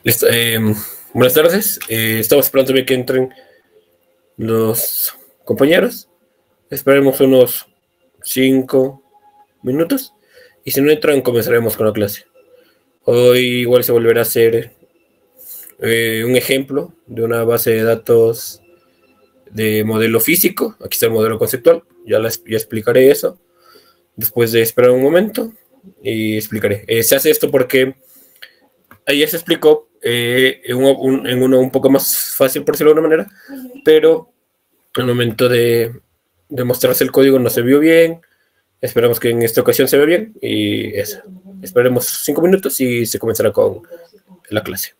Les- eh, Buenas tardes. Estamos esperando también que entren los compañeros. Esperemos unos 5 minutos. Y si no entran, comenzaremos con la clase. Hoy igual se volverá a hacer un ejemplo de una base de datos de modelo físico. Aquí está el modelo conceptual. Ya explicaré eso. Después de esperar un momento y explicaré. Se hace esto porque ayer se explicó en uno un poco más fácil, por decirlo de alguna manera, pero al momento de mostrarse el código no se vio bien. Esperamos que en esta ocasión se vea bien y eso. Esperemos 5 minutos y se comenzará con la clase.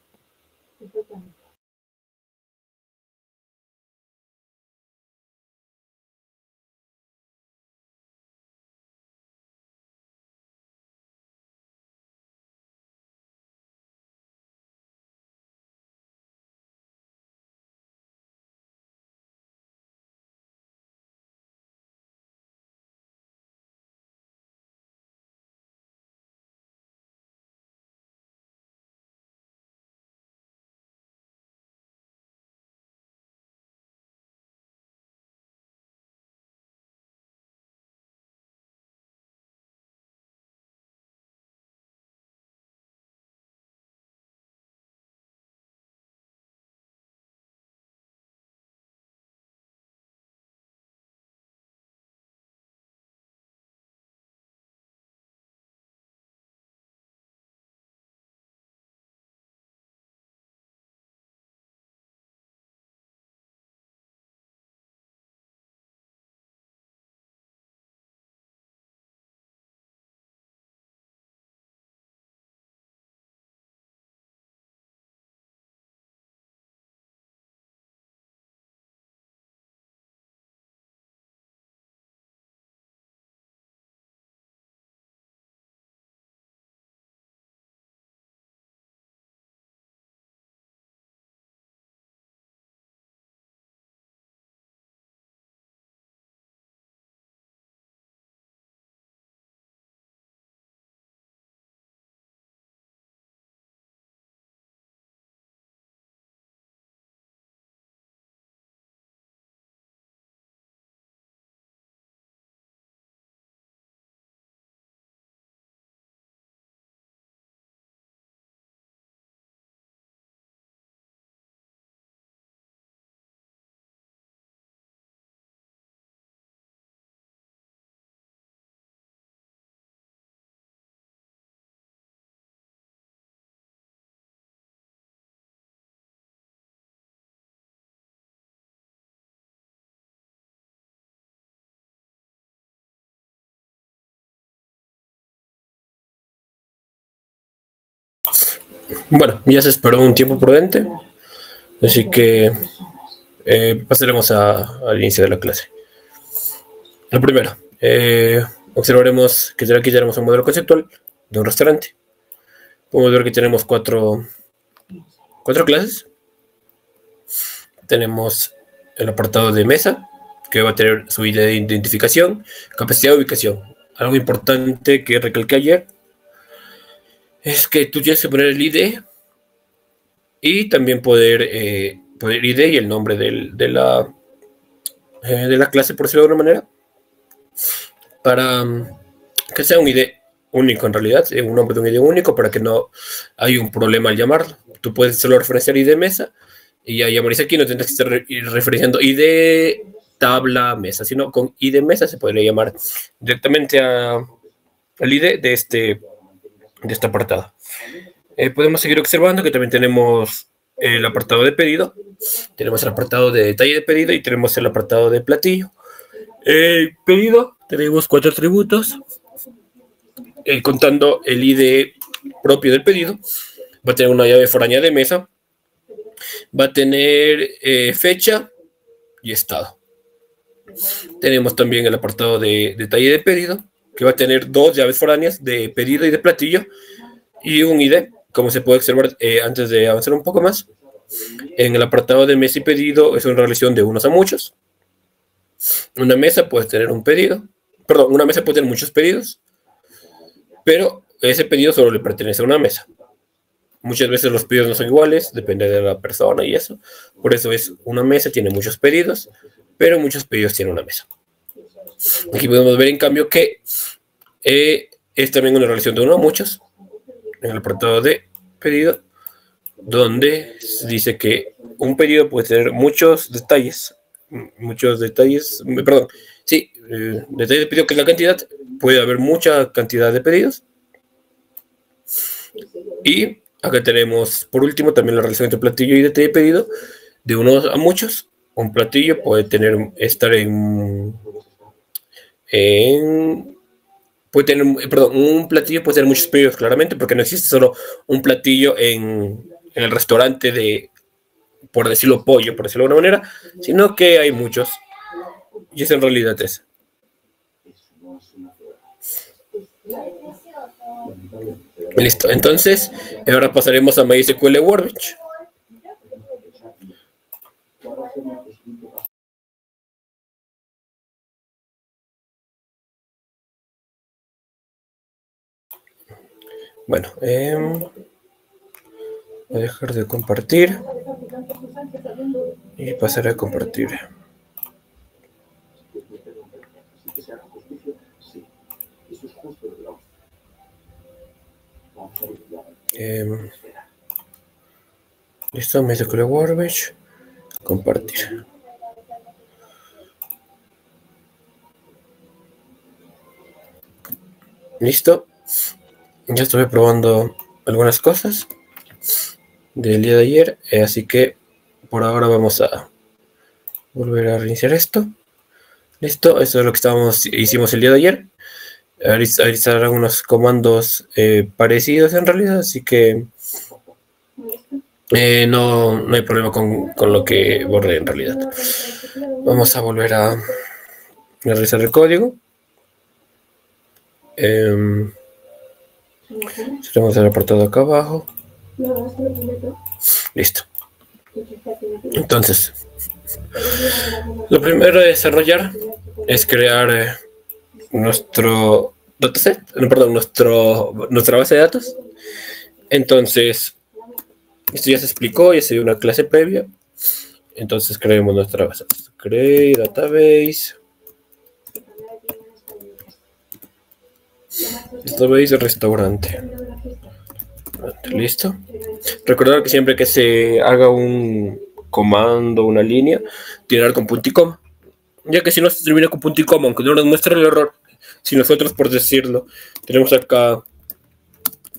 Bueno, ya se esperó un tiempo prudente, así que pasaremos al inicio de la clase. Lo primero, observaremos que aquí tenemos un modelo conceptual de un restaurante. Podemos ver que tenemos cuatro clases. Tenemos el apartado de mesa, que va a tener su ID de identificación, capacidad de ubicación. Algo importante que recalqué ayer es que tú tienes que poner el ID y también poder ID y el nombre de la clase, por decirlo de alguna manera, para que sea un ID único en realidad, un nombre de un ID único para que no haya un problema al llamarlo. Tú puedes solo referenciar ID mesa y ya llamaréis aquí, no tendrás que estar referenciando ID tabla mesa, sino con ID mesa se podría llamar directamente al ID de este apartado. Podemos seguir observando que también tenemos el apartado de pedido, tenemos el apartado de detalle de pedido y tenemos el apartado de platillo. Pedido, tenemos 4 atributos, contando el ID propio del pedido. Va a tener una llave foránea de mesa, va a tener fecha y estado. Tenemos también el apartado de detalle de pedido, que va a tener 2 llaves foráneas de pedido y de platillo y un ID, como se puede observar antes de avanzar un poco más. En el apartado de mesa y pedido es una relación de unos a muchos. Una mesa puede tener un pedido, perdón, una mesa puede tener muchos pedidos, pero ese pedido solo le pertenece a una mesa. muchas veces los pedidos no son iguales, depende de la persona y eso. Por eso es una mesa, tiene muchos pedidos, pero muchos pedidos tienen una mesa. Aquí podemos ver en cambio que es también una relación de uno a muchos en el apartado de pedido, donde dice que un pedido puede tener muchos detalles, perdón, sí, detalle de pedido que es la cantidad, puede haber mucha cantidad de pedidos. Y acá tenemos, por último, también la relación entre platillo y detalle de pedido, de unos a muchos. Un platillo puede estar un platillo puede tener muchos pedidos, claramente, porque no existe solo un platillo en el restaurante por decirlo, pollo, por decirlo de alguna manera, sino que hay muchos. Y es en realidad eso. Listo, entonces, ahora pasaremos a MySQL Workbench. Bueno, voy a dejar de compartir y pasaré a compartir. Listo, MySQL Workbench, compartir. Listo. Ya estuve probando algunas cosas del día de ayer, así que por ahora vamos a volver a reiniciar esto. Listo, eso es lo que hicimos el día de ayer. Realizar algunos comandos parecidos en realidad, así que no hay problema con lo que borré en realidad. Vamos a volver a realizar el código. Tenemos el apartado acá abajo. Listo. Entonces, lo primero de desarrollar es crear nuestro dataset, nuestra base de datos. Entonces, esto ya se explicó, ya se dio una clase previa. Entonces creemos nuestra base. Create database. Database restaurante. Listo. Recordar que siempre que se haga un comando, una línea, tiene con punto y coma. Ya que si no se termina con punto y coma, aunque no nos muestre el error, si nosotros, por decirlo, tenemos acá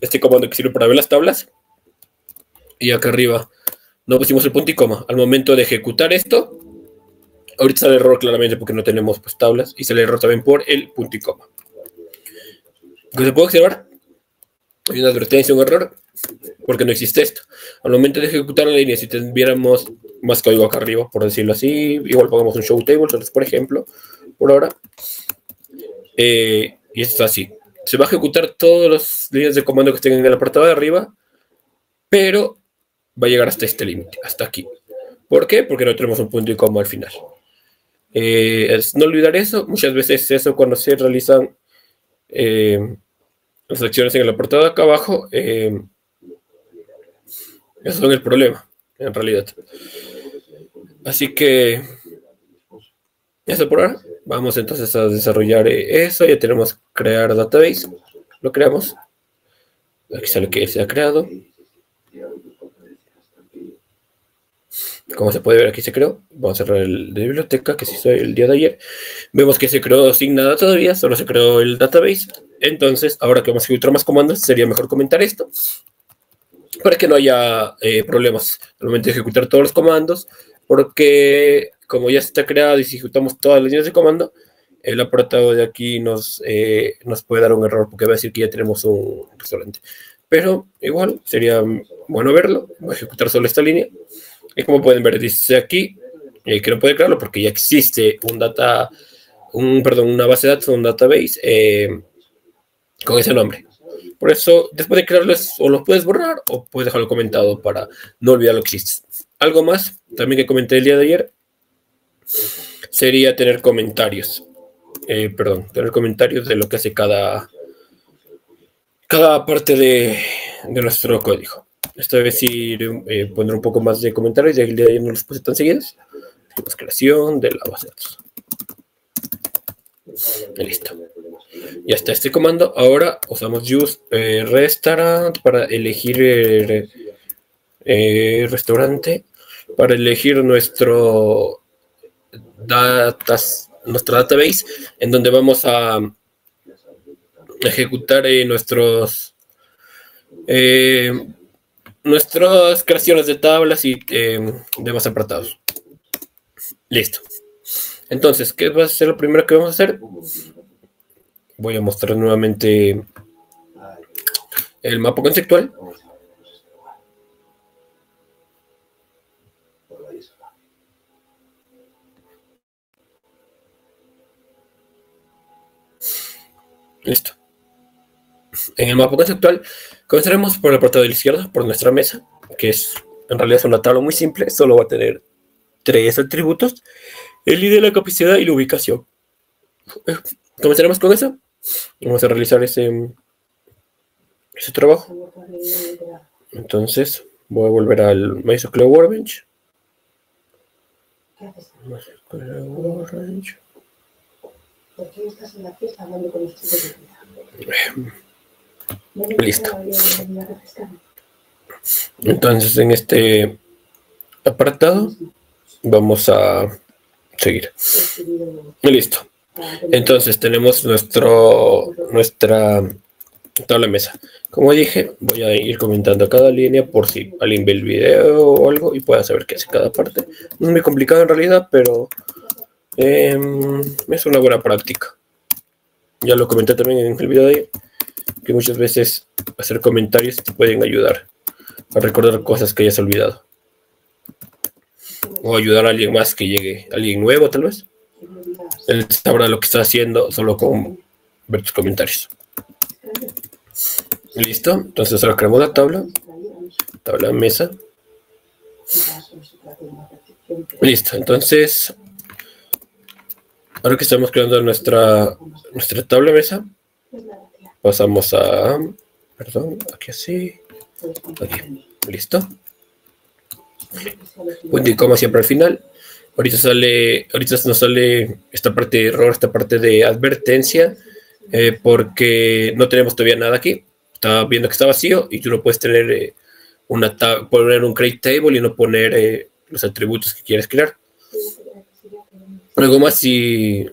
este comando que sirve para ver las tablas, y acá arriba no pusimos el punto y coma. Al momento de ejecutar esto, ahorita sale el error claramente porque no tenemos pues tablas, y sale el error también por el punto y coma. ¿Qué se puede observar? Hay una advertencia, un error, porque no existe esto. Al momento de ejecutar la línea, si tuviéramos más código acá arriba, por decirlo así, igual pongamos un show table, por ejemplo, por ahora. Y esto es así. Se va a ejecutar todas las líneas de comando que estén en el apartado de arriba, pero va a llegar hasta este límite, hasta aquí. ¿Por qué? Porque no tenemos un punto y coma al final. Es no olvidar eso. Muchas veces eso cuando se realizan las acciones en el apartado de acá abajo, eso es el problema, en realidad. Así que eso por ahora. Vamos entonces a desarrollar eso. Ya tenemos crear database. Lo creamos. Aquí sale que se ha creado. Como se puede ver, aquí se creó. Vamos a cerrar el de biblioteca que se hizo el día de ayer. Vemos que se creó sin nada todavía, solo se creó el database. Entonces, ahora que vamos a ejecutar más comandos, sería mejor comentar esto para que no haya problemas al momento de ejecutar todos los comandos, porque como ya está creado y si ejecutamos todas las líneas de comando, el apartado de aquí nos puede dar un error porque va a decir que ya tenemos un restaurante. Pero igual sería bueno verlo. Voy a ejecutar solo esta línea. Y como pueden ver, dice aquí que no puede crearlo porque ya existe una base de datos, un database con ese nombre. Por eso, después de crearlo, o lo puedes borrar o puedes dejarlo comentado para no olvidar lo que existe. Algo más, también que comenté el día de ayer, sería tener comentarios. Tener comentarios de lo que hace cada parte de nuestro código. Esta vez sí pondré un poco más de comentarios, ya que el día de ayer no los puse tan seguidos. Creación de la base de datos. Listo. Ya está este comando. Ahora usamos use restaurant para elegir restaurante, para elegir nuestro nuestra database, en donde vamos a ejecutar nuestras creaciones de tablas y demás apartados. Listo. Entonces, ¿qué va a ser lo primero que vamos a hacer? Voy a mostrar nuevamente el mapa conceptual. Listo. En el mapa conceptual comenzaremos por el apartado de la izquierda, por nuestra mesa, que es en realidad es una tabla muy simple, solo va a tener 3 atributos: el ID, la capacidad y la ubicación. Comenzaremos con eso. Vamos a realizar ese trabajo. Entonces voy a volver al MySQL Workbench. Listo. Entonces en este apartado vamos a seguir. Listo. Entonces tenemos nuestra tabla de mesa. Como dije, voy a ir comentando cada línea por si alguien ve el video o algo y pueda saber qué hace cada parte. No es muy complicado en realidad, pero es una buena práctica. Ya lo comenté también en el video de ahí, que muchas veces hacer comentarios te pueden ayudar a recordar cosas que hayas olvidado. O ayudar a alguien más que llegue, alguien nuevo tal vez. Él sabrá lo que está haciendo solo con ver tus comentarios. Listo, entonces ahora creamos la tabla mesa. Listo, entonces ahora que estamos creando nuestra tabla mesa, pasamos a, aquí así, aquí, listo. Punto y coma siempre al final. Ahorita nos sale esta parte de error, esta parte de advertencia, porque no tenemos todavía nada aquí. Está viendo que está vacío y tú no puedes tener poner un create table y no poner los atributos que quieres crear. Algo más, si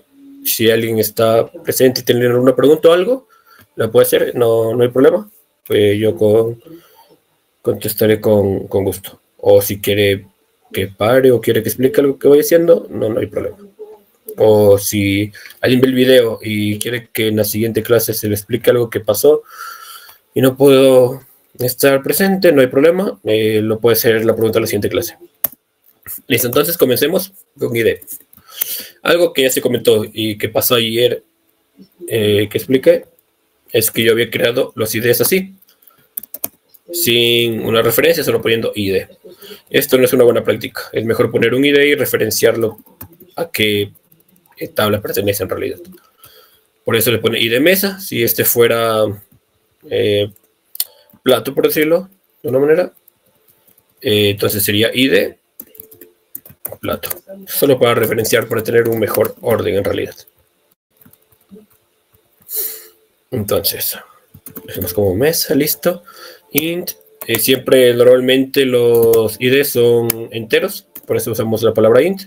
alguien está presente y tiene alguna pregunta o algo, la puede hacer, no hay problema. Yo contestaré con gusto. O si quiere que pare o quiere que explique algo que voy haciendo, no hay problema. O si alguien ve el video y quiere que en la siguiente clase se le explique algo que pasó y no puedo estar presente, no hay problema. Lo puede hacer la pregunta en la siguiente clase. Listo, entonces comencemos con ID. Algo que ya se comentó y que pasó ayer, que expliqué, es que yo había creado los IDs así, sin una referencia, solo poniendo ID. Esto no es una buena práctica. Es mejor poner un ID y referenciarlo a qué tabla pertenece en realidad. Por eso le pone ID mesa. Si este fuera plato, por decirlo de una manera, entonces sería ID plato. Solo para referenciar, para tener un mejor orden en realidad. Entonces, dejemos como mesa, listo. Int, siempre normalmente los IDs son enteros, por eso usamos la palabra int.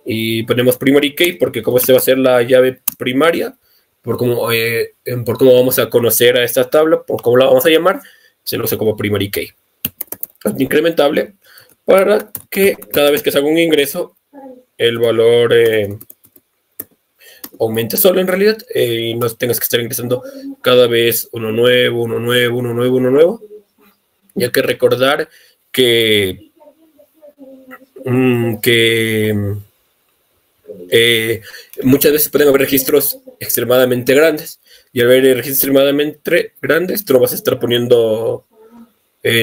Y ponemos primary key porque como esta va a ser la llave primaria, por cómo vamos a conocer a esta tabla, por cómo la vamos a llamar, se lo usa como primary key. Incrementable para que cada vez que se haga un ingreso, el valor aumente solo en realidad y no tengas que estar ingresando cada vez uno nuevo. Y hay que recordar que muchas veces pueden haber registros extremadamente grandes y al haber registros extremadamente grandes tú no vas a estar poniendo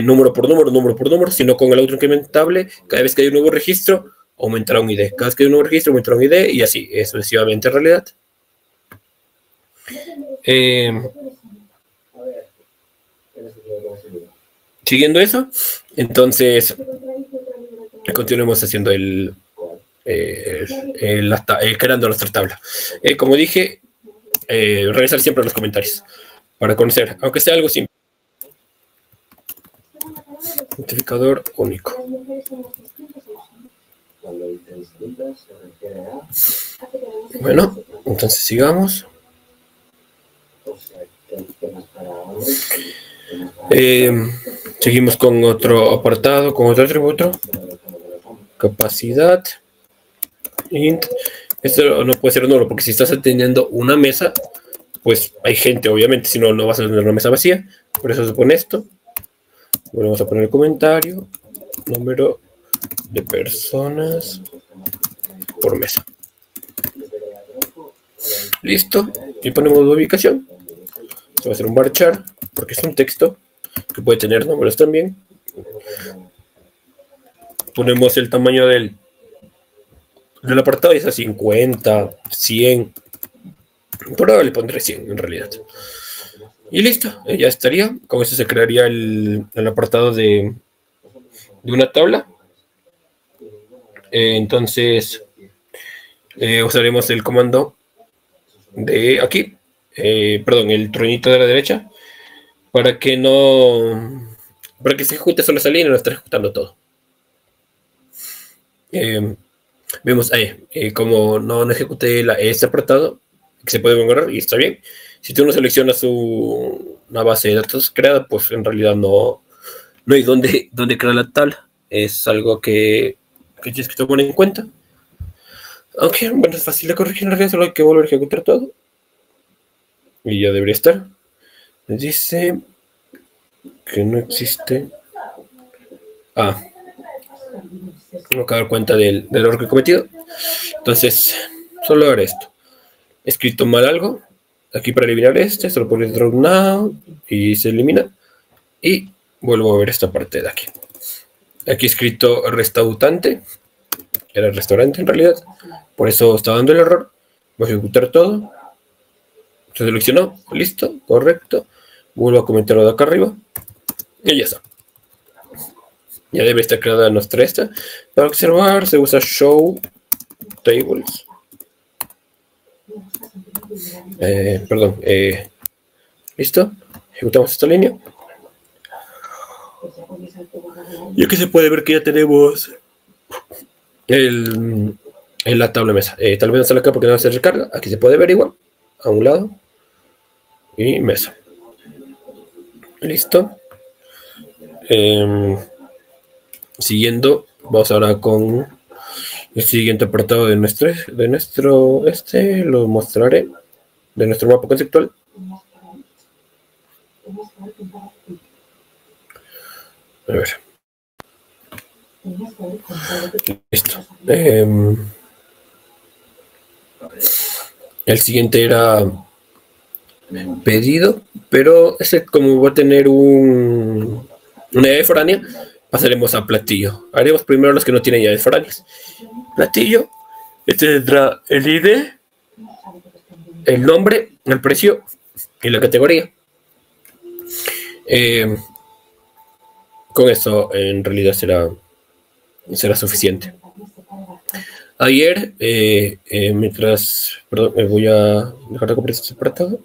número por número, sino con el otro incrementable. Cada vez que hay un nuevo registro aumentará un ID, cada vez que hay un nuevo registro aumentará un ID y así sucesivamente en realidad. Siguiendo eso, entonces continuemos haciendo creando nuestra tabla. Como dije, revisar siempre los comentarios para conocer, aunque sea algo simple. Identificador único. Bueno, entonces sigamos. Seguimos con otro apartado, con otro atributo. Capacidad. Int. Esto no puede ser nulo, porque si estás atendiendo una mesa, pues hay gente, obviamente, si no, no vas a tener una mesa vacía. Por eso se pone esto. Volvemos a poner el comentario. Número de personas por mesa. Listo. Y ponemos la ubicación. Esto va a ser un varchar, porque es un texto que puede tener números también. Ponemos el tamaño del apartado y es a 50, 100. Por ahora le pondré 100 en realidad. Y listo, ya estaría. Con eso se crearía el apartado de una tabla. Entonces usaremos el comando de aquí, perdón, el truenito de la derecha, para que se ejecute solo esa línea y no esté ejecutando todo. Vemos como no ejecuté este apartado, que se puede borrar y está bien. Si tú no seleccionas una base de datos creada, pues en realidad no hay dónde crear la tabla. Es algo que tienes que tomar en cuenta. Aunque, bueno, es fácil de corregir, en realidad solo hay que volver a ejecutar todo. Y ya debería estar. Me dice que no existe. No me dar cuenta del error que he cometido. Entonces, solo haré esto. He escrito mal algo. Aquí para eliminar solo pongo drop now y se elimina. Y vuelvo a ver esta parte de aquí. Aquí he escrito restaurante. Era restaurante en realidad. Por eso está dando el error. Voy a ejecutar todo. Se seleccionó. Listo. Correcto. Vuelvo a comentarlo de acá arriba. Y ya está. Ya debe estar creada nuestra esta. Para observar se usa show tables. Listo. Ejecutamos esta línea. Y aquí se puede ver que ya tenemos la tabla de mesa. Tal vez no sale acá porque no se recarga. Aquí se puede ver igual. A un lado. Y mesa. Listo. Siguiendo, vamos ahora con el siguiente apartado de nuestro lo mostraré, de nuestro mapa conceptual. A ver. Listo. El siguiente era pedido, pero como va a tener una llave foránea, pasaremos a platillo. Haremos primero los que no tienen llaves foráneas. Platillo, tendrá el ID, el nombre, el precio y la categoría. Con eso en realidad será suficiente. Ayer, voy a dejar de comprar este apartado.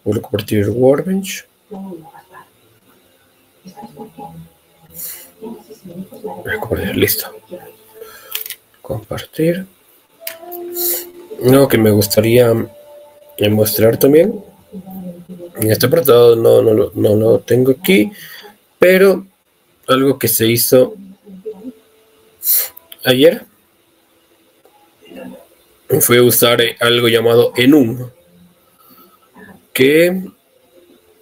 Voy a compartir el Workbench. Listo. Compartir. No, que me gustaría mostrar también. En este apartado no lo tengo aquí, pero algo que se hizo ayer fue usar algo llamado enum, que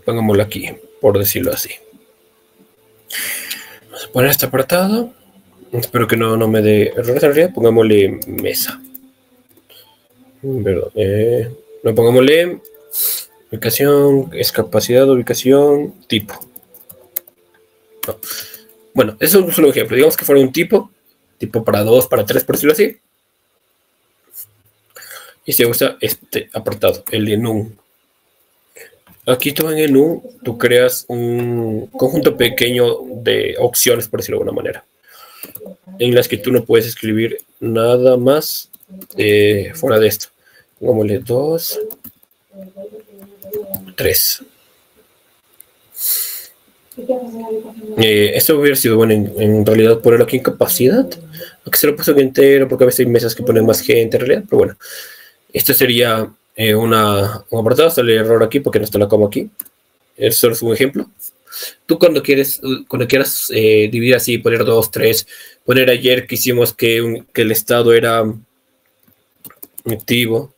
pongámoslo aquí, por decirlo así. Vamos a poner este apartado. Espero que no me dé errores en realidad. Pongámosle mesa. Perdón. No, pongámosle ubicación, es capacidad, ubicación, tipo. No. Bueno, eso es un solo ejemplo. Digamos que fuera un tipo para 2, para 3, por decirlo así. Y se usa este apartado, el enum. Aquí tú en el menú, tú creas un conjunto pequeño de opciones, por decirlo de alguna manera, en las que tú no puedes escribir nada más fuera de esto. Pongámosle 2, 3. Esto hubiera sido bueno en realidad ponerlo aquí en capacidad, aunque se lo puso entero porque a veces hay mesas que ponen más gente en realidad, pero bueno, esto sería un apartado. Sale el error aquí porque no está la coma aquí. Eso es un ejemplo. Tú cuando quieras dividir así, poner 2, 3, poner ayer que hicimos que el estado era activo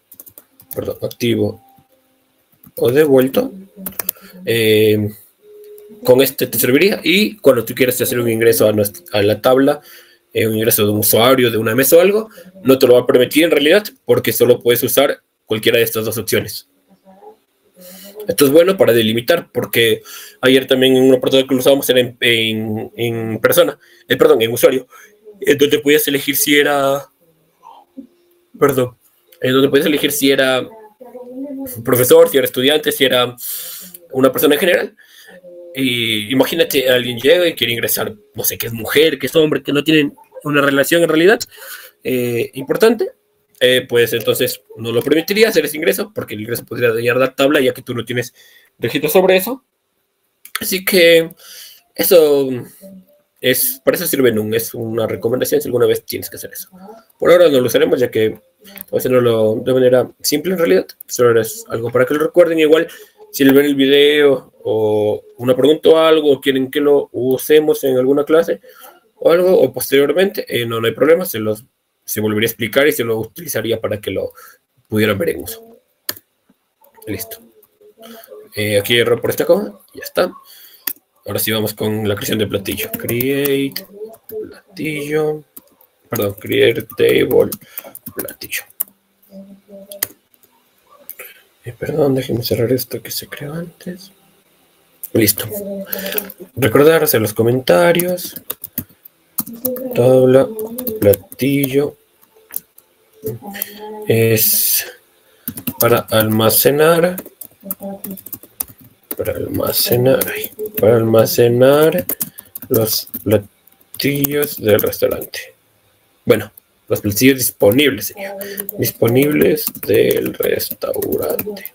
o devuelto, con este te serviría. Y cuando tú quieras hacer un ingreso a la tabla, un ingreso de un usuario, de una mesa o algo, no te lo va a permitir en realidad porque solo puedes usar cualquiera de estas dos opciones. Esto es bueno para delimitar, porque ayer también en un apartado que lo usábamos era en persona, en usuario, donde podías elegir si era, donde podías elegir si era profesor, si era estudiante, si era una persona en general. Y imagínate, alguien llega y quiere ingresar, no sé, que es mujer, que es hombre, que no tienen una relación en realidad importante, pues entonces no lo permitiría hacer ese ingreso, porque el ingreso podría dañar la tabla, ya que tú no tienes registro sobre eso. Así que eso para eso sirve NUN, es una recomendación si alguna vez tienes que hacer eso. Por ahora no lo usaremos, ya que a veces no lo de manera simple en realidad, solo es algo para que lo recuerden. Igual, si ven el video o una pregunta o algo, o quieren que lo usemos en alguna clase o algo, o posteriormente, no hay problema, se volvería a explicar y se lo utilizaría para que lo pudieran ver en uso. Listo. Aquí error por esta cosa, ya está. Ahora sí vamos con la creación de platillo. Create table platillo. Perdón, déjenme cerrar esto que se creó antes. Listo. Recordar hacer los comentarios. Tabla platillo es para almacenar los platillos del restaurante. Bueno, los platillos disponibles del restaurante.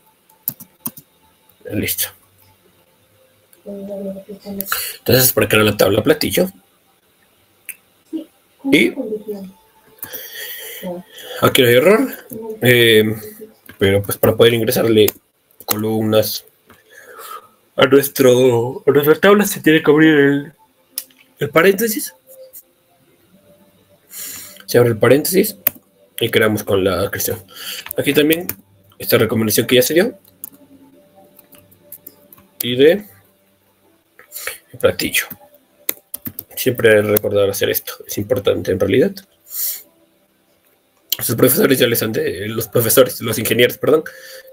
Listo. Entonces, para crear la tabla platillo. Y aquí no hay error, pero pues para poder ingresarle columnas a nuestra tabla se tiene que abrir el paréntesis. Se abre el paréntesis y creamos con la creación. Aquí también esta recomendación que ya se dio y de platillo. Siempre recordar hacer esto, es importante en realidad. Sus profesores ya les han los ingenieros,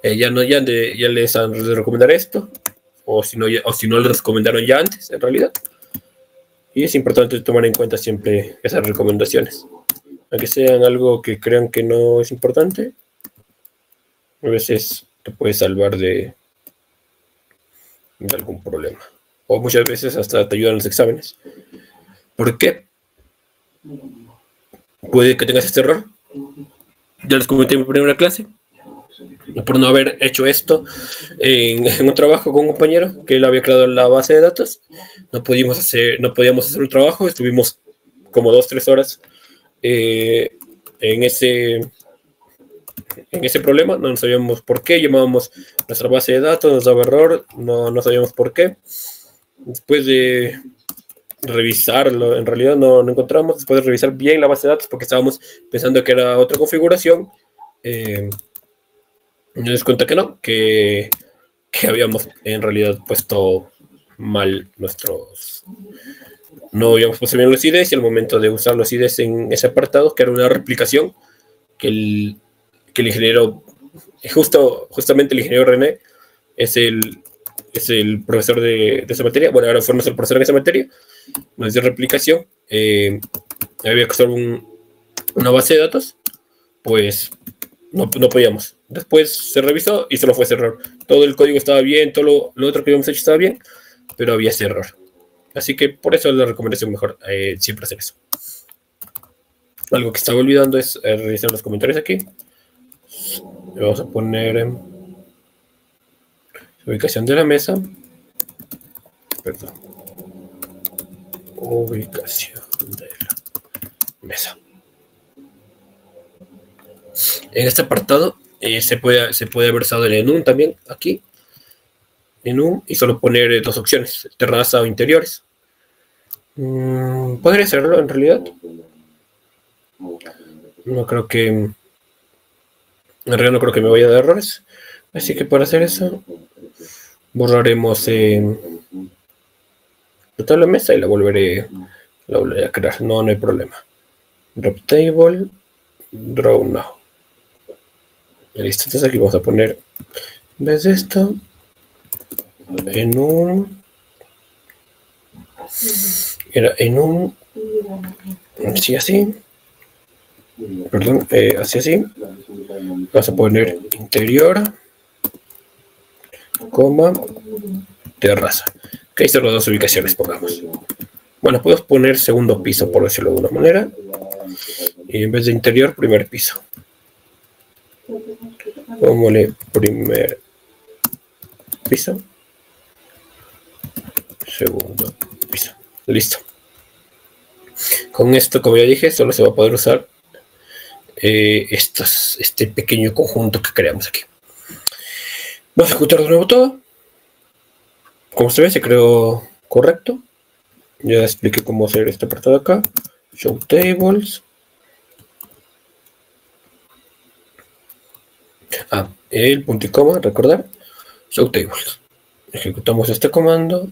ya les han de recomendar esto, o si no les recomendaron ya antes, en realidad. Y es importante tomar en cuenta siempre esas recomendaciones, aunque sean algo que crean que no es importante. A veces te puede salvar de algún problema, o muchas veces hasta te ayudan los exámenes. ¿Por qué? Puede que tengas este error. Ya les comenté en mi primera clase, por no haber hecho esto en un trabajo con un compañero que él había creado la base de datos. No podíamos hacer un trabajo. Estuvimos como 2-3 horas en ese problema. No sabíamos por qué. Llamábamos nuestra base de datos, nos daba error, no sabíamos por qué. Después de revisarlo, en realidad no encontramos. Después de revisar bien la base de datos, porque estábamos pensando que era otra configuración, nos dimos cuenta que no, que habíamos en realidad puesto mal no habíamos puesto bien los IDs, y al momento de usar los IDs en ese apartado, que era una replicación, que el ingeniero, justamente el ingeniero René, es el profesor de esa materia. Bueno, ahora fue nuestro profesor en esa materia. Nos dio replicación. Había que usar una base de datos. Pues no podíamos. después se revisó y solo fue ese error. Todo el código estaba bien, todo lo otro que habíamos hecho estaba bien, pero había ese error. Así que por eso la recomendación mejor siempre hacer eso. Algo que estaba olvidando es revisar los comentarios aquí. Le vamos a poner ubicación de la mesa. Perdón. Ubicación de la mesa. En este apartado se puede haber usado el enum también aquí. Enum y solo poner dos opciones, terraza o interiores. Podría hacerlo en realidad. No creo que... En realidad no creo que me vaya a dar errores. Así que para hacer eso, borraremos toda la mesa y la volveré a crear. No hay problema. Drop table, draw now. Listo, entonces aquí vamos a poner, en vez de esto, enum. Era enum. Así. Perdón, así. Vamos a poner interior, coma, terraza. Que ahí están las dos ubicaciones, pongamos. Bueno, puedo poner segundo piso, por decirlo de alguna manera. Y en vez de interior, primer piso. Pongámosle primer piso. Segundo piso. Listo. Con esto, como ya dije, solo se va a poder usar este pequeño conjunto que creamos aquí. Vamos a ejecutar de nuevo todo. Como se ve, se creó correcto. Ya expliqué cómo hacer este apartado acá. Show tables. El punto y coma, recordar. Show tables. Ejecutamos este comando.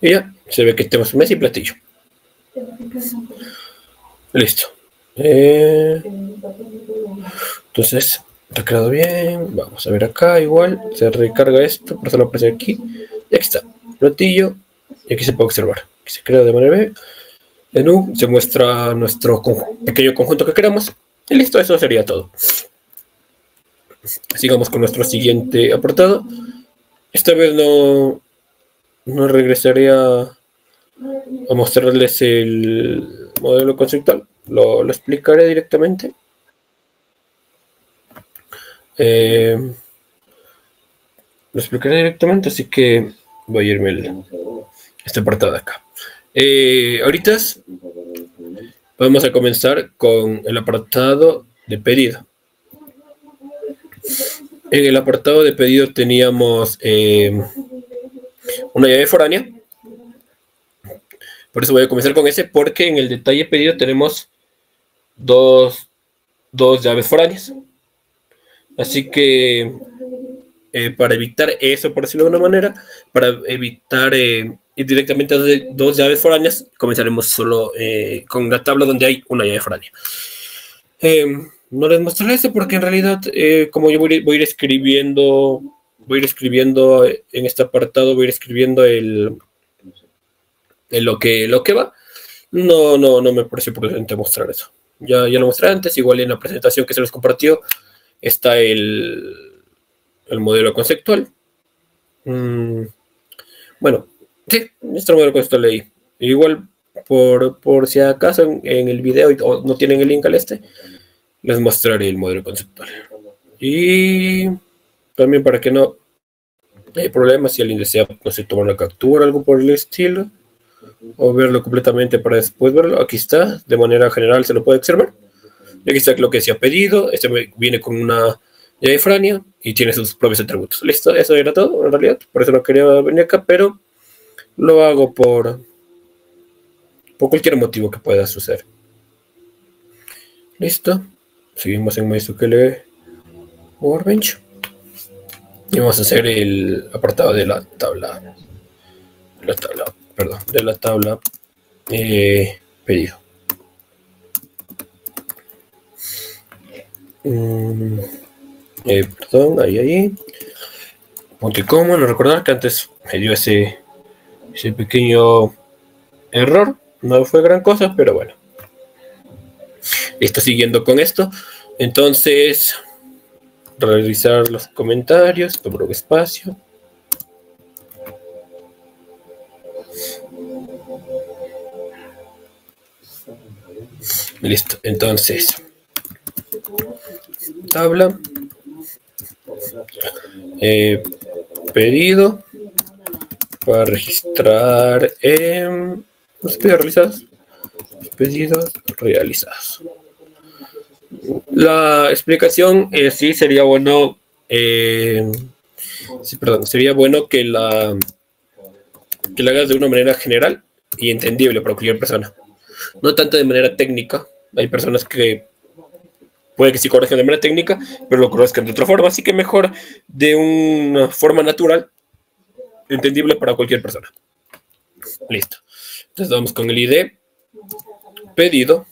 Y ya, se ve que tenemos mesa y platillo. Listo. Entonces, está creado bien. Vamos a ver acá, igual. Se recarga esto, por eso lo aparece aquí. Y aquí está, platillo. Y aquí se puede observar. Aquí se crea de manera B. Menú, se muestra nuestro pequeño conjunto que queramos. Y listo, eso sería todo. Sigamos con nuestro siguiente apartado. Esta vez no regresaré a mostrarles el modelo conceptual. Lo explicaré directamente. Así que voy a irme este apartado de acá. Ahorita vamos a comenzar con el apartado de pedido. En el apartado de pedido teníamos una llave foránea. Por eso voy a comenzar con ese, porque en el detalle pedido tenemos dos llaves foráneas. Así que para evitar eso, por decirlo de alguna manera, para evitar ir directamente a dos llaves foráneas, comenzaremos solo con la tabla donde hay una llave foránea. No les mostraré eso porque en realidad, como yo voy a ir escribiendo en este apartado, voy a ir escribiendo lo que va. No me parece prudente mostrar eso. Ya lo mostré antes, igual en la presentación que se les compartió está el modelo conceptual. Bueno, sí, nuestro modelo conceptual ahí. Igual, por si acaso en el video no tienen el link al les mostraré el modelo conceptual. Y también para que no hay problemas, si alguien desea, no sé, tomar una captura, algo por el estilo, o verlo completamente para después verlo, aquí está, de manera general se lo puede observar. Y aquí está lo que se ha pedido. Este viene con una llave foránea y tiene sus propios atributos. Listo, eso era todo en realidad. Por eso no quería venir acá, pero lo hago por cualquier motivo que pueda suceder. Listo. Seguimos en MySQL Workbench. Y vamos a hacer el apartado de la tabla. De la tabla pedido. Perdón, ahí. Punto y coma. No recordar que antes me dio ese pequeño error. No fue gran cosa, pero bueno. Listo, siguiendo con esto. Entonces, realizar los comentarios, tomo un espacio. Listo, entonces, tabla, pedido para registrar los pedidos realizados. Pedidos realizados. La explicación sí sería bueno. Sería bueno que la hagas de una manera general y entendible para cualquier persona. No tanto de manera técnica. Hay personas que puede que sí corrijan de manera técnica, pero lo corrijan de otra forma. Así que mejor de una forma natural, entendible para cualquier persona. Listo. Entonces vamos con el ID. Pedido.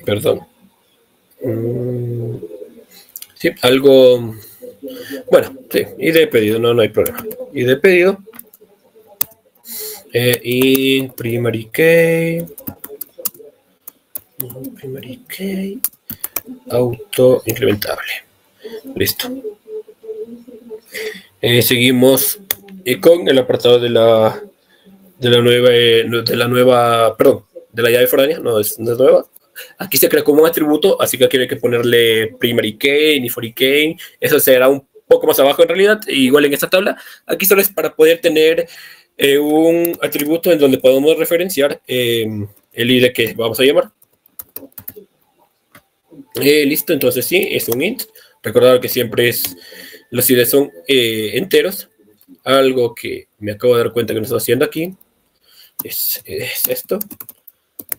Perdón. Sí, algo. Bueno, sí, ID pedido, no hay problema. ID pedido. In primary key. Primary key. Auto incrementable. Listo. Seguimos con el apartado de la llave foránea. No es nueva. Aquí se crea como un atributo, así que aquí hay que ponerle primary key, ni for key. Eso será un poco más abajo en realidad, igual en esta tabla. Aquí solo es para poder tener un atributo en donde podemos referenciar el ID que vamos a llamar. Listo, entonces sí, es un int. Recordar que siempre los IDs son enteros. Algo que me acabo de dar cuenta que no estoy haciendo aquí es esto.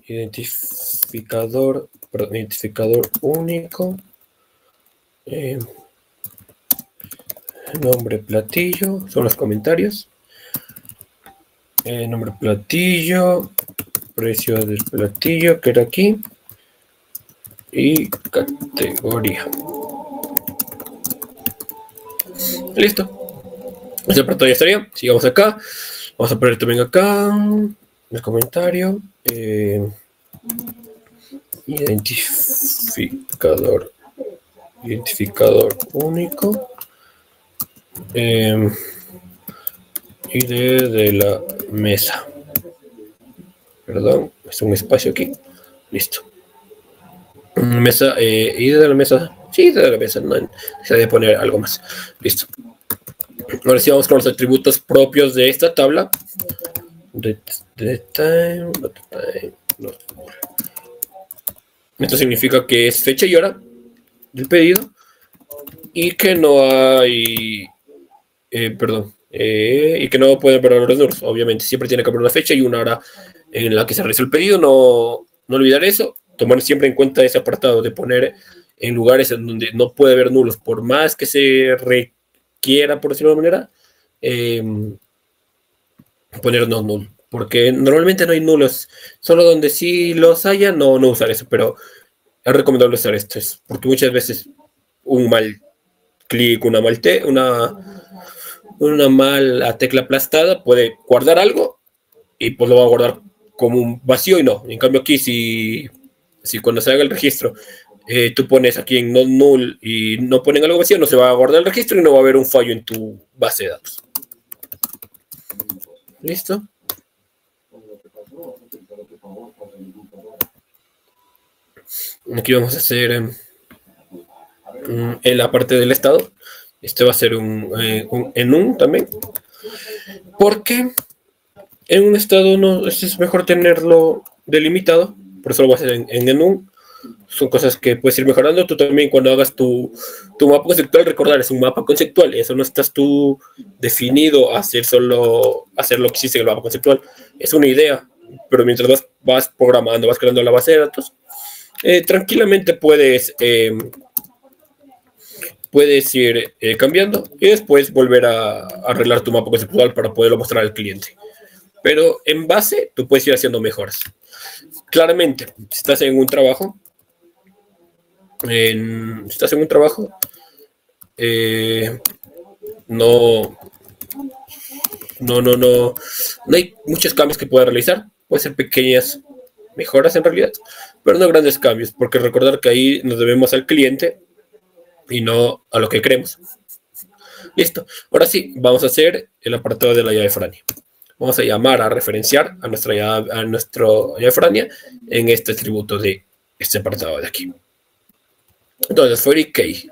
Identificador único. Nombre platillo, son los comentarios. Nombre platillo, precio del platillo, que era aquí. Y categoría. Listo. Esa parte ya estaría. Sigamos acá. Vamos a poner también acá el comentario. Identificador único. ID de la mesa. Perdón, es un espacio aquí. Listo. Mesa, ID de la mesa. Sí, ID de la mesa. No se debe poner algo más. Listo. Ahora sí vamos con los atributos propios de esta tabla. Esto significa que es fecha y hora del pedido y que no hay, y que no puede haber valores nulos. Obviamente siempre tiene que haber una fecha y una hora en la que se realizó el pedido. No olvidar eso. Tomar siempre en cuenta ese apartado de poner en lugares en donde no puede haber nulos, por más que se requiera, por decirlo de una manera, poner no nulo. Porque normalmente no hay nulos, solo donde sí los haya, no usar eso, pero es recomendable usar esto, porque muchas veces un mal clic, una mala tecla aplastada puede guardar algo y pues lo va a guardar como un vacío y no. En cambio aquí, si cuando se haga el registro, tú pones aquí en non null y no ponen algo vacío, no se va a guardar el registro y no va a haber un fallo en tu base de datos. ¿Listo? Aquí vamos a hacer en la parte del estado. Este va a ser un enum también. Porque en un estado es mejor tenerlo delimitado. Por eso lo voy a hacer en enum. Son cosas que puedes ir mejorando. Tú también cuando hagas tu mapa conceptual, recordar, es un mapa conceptual. Eso no estás tú definido a hacer lo que hiciste en el mapa conceptual. Es una idea. Pero mientras vas programando, vas creando la base de datos, tranquilamente puedes ir cambiando y después volver a arreglar tu mapa conceptual para poderlo mostrar al cliente. Pero en base, tú puedes ir haciendo mejoras. Claramente, si estás en un trabajo, no hay muchos cambios que puedas realizar. Pueden ser pequeñas mejoras en realidad, pero no grandes cambios, porque recordar que ahí nos debemos al cliente y no a lo que queremos. Listo. Ahora sí, vamos a hacer el apartado de la llave foránea. Vamos a llamar a referenciar a nuestra llave foránea en este atributo de este apartado de aquí. Entonces, for key.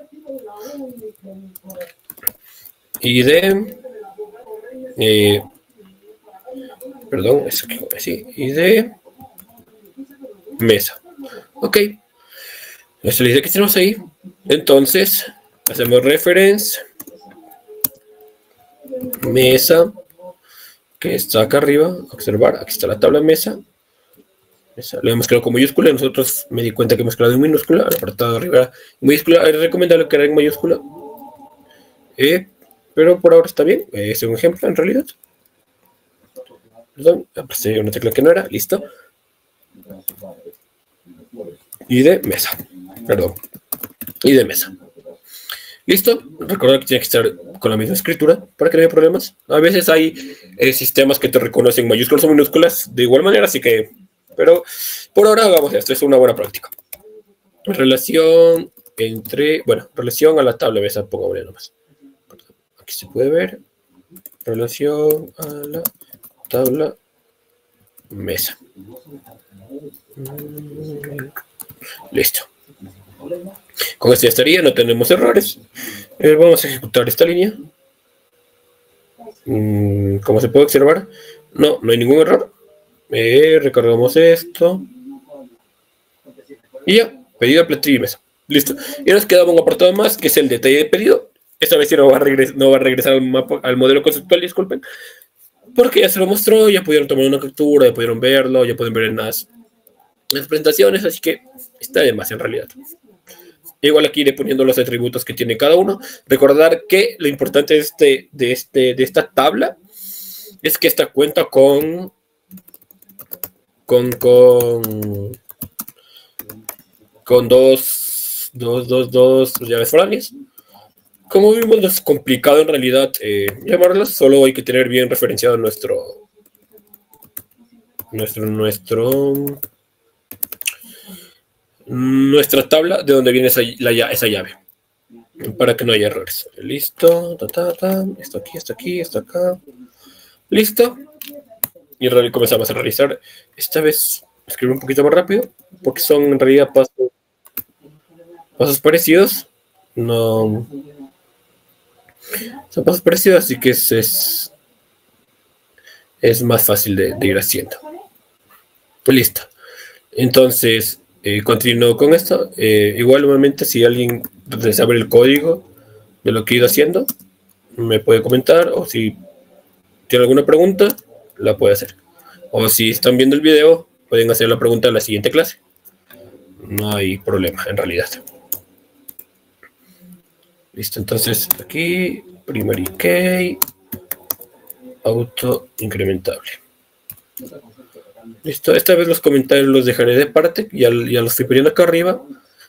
ID. Perdón, es aquí, sí, ID. Mesa. Ok. Esta es la idea que tenemos ahí. Entonces, hacemos reference. Mesa. Que está acá arriba. Observar, aquí está la tabla mesa. Le hemos creado con mayúscula. Nosotros me di cuenta que hemos creado en minúscula. El apartado de arriba en mayúscula. Es recomendable crear en mayúscula. Pero por ahora está bien. Es un ejemplo en realidad. Perdón, apareció una tecla que no era. Listo. Y de mesa. Perdón. Y de mesa. Listo. Recuerda que tiene que estar con la misma escritura para que no haya problemas. A veces hay sistemas que te reconocen mayúsculas o minúsculas de igual manera, así que. Pero por ahora hagamos esto. Es una buena práctica. Relación entre. Bueno, relación a la tabla mesa. Pongámosle nomás. Aquí se puede ver. Relación a la tabla mesa. Listo. Con esto ya estaría, no tenemos errores. Vamos a ejecutar esta línea. Como se puede observar, no hay ningún error. Recargamos esto. Y ya, pedido, platillo y mesa. Listo. Y nos quedaba un apartado más, que es el detalle de pedido. Esta vez sí no va a regresar al mapa, al modelo conceptual, disculpen. Porque ya se lo mostró, ya pudieron tomar una captura, ya pudieron verlo, ya pueden ver en las presentaciones, así que está de más en realidad. Igual aquí iré poniendo los atributos que tiene cada uno. Recordar que lo importante de esta tabla es que esta cuenta con dos llaves foráneas. Como vimos, no es complicado en realidad llamarlas, solo hay que tener bien referenciado nuestra tabla de donde viene esa llave, para que no haya errores. Listo, esto aquí, esto acá. Listo. Y comenzamos a realizar. Esta vez escribo un poquito más rápido, porque son en realidad pasos parecidos. No. Son pasos parecidos, así que es más fácil de ir haciendo. Listo. Entonces, continúo con esto. Igual, nuevamente, si alguien desea ver el código de lo que he ido haciendo, me puede comentar, o si tiene alguna pregunta, la puede hacer. O si están viendo el video, pueden hacer la pregunta en la siguiente clase. No hay problema, en realidad. Listo, entonces aquí, primary key, auto incrementable. Listo, esta vez los comentarios los dejaré de parte, ya los estoy poniendo acá arriba.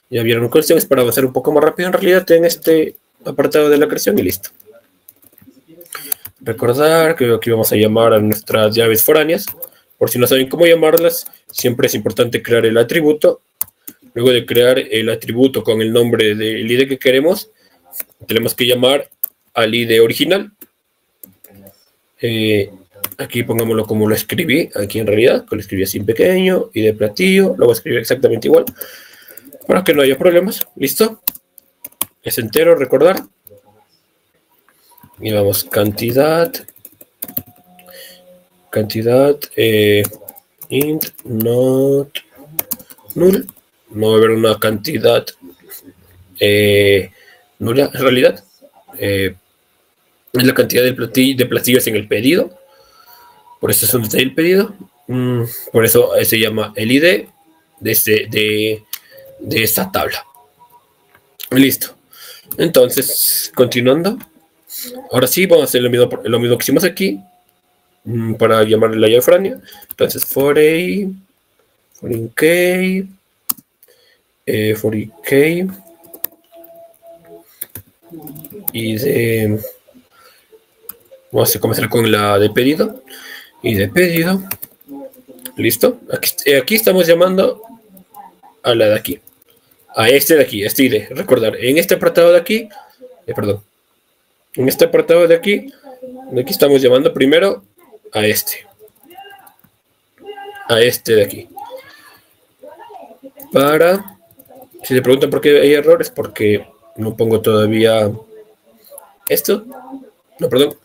Ya vieron cuestiones para avanzar un poco más rápido en realidad en este apartado de la creación y listo. Recordar que aquí vamos a llamar a nuestras llaves foráneas. Por si no saben cómo llamarlas, siempre es importante crear el atributo. Luego de crear el atributo con el nombre del ID que queremos, tenemos que llamar al ID original. Aquí pongámoslo como lo escribí, aquí en realidad, que lo escribí así en pequeño, ID platillo, lo voy a escribir exactamente igual, para que no haya problemas. ¿Listo? Es entero, recordar. Y vamos, cantidad, int not null. No va a haber una cantidad nula en realidad. Es la cantidad de platillos en el pedido. Por eso es un detalle del pedido. Por eso se llama el ID de esta tabla. Listo. Entonces, continuando. Ahora sí, vamos a hacer lo mismo que hicimos aquí. Para llamarle la llave foránea. Entonces, for in key. Y vamos a comenzar con la de pedido. Y de pedido. ¿Listo? Aquí estamos llamando a la de aquí. A este de aquí, este ID. Recordar, en este apartado de aquí, perdón. En este apartado de aquí estamos llamando primero a este. A este de aquí. Si se preguntan por qué hay errores, porque no pongo todavía esto. No, perdón.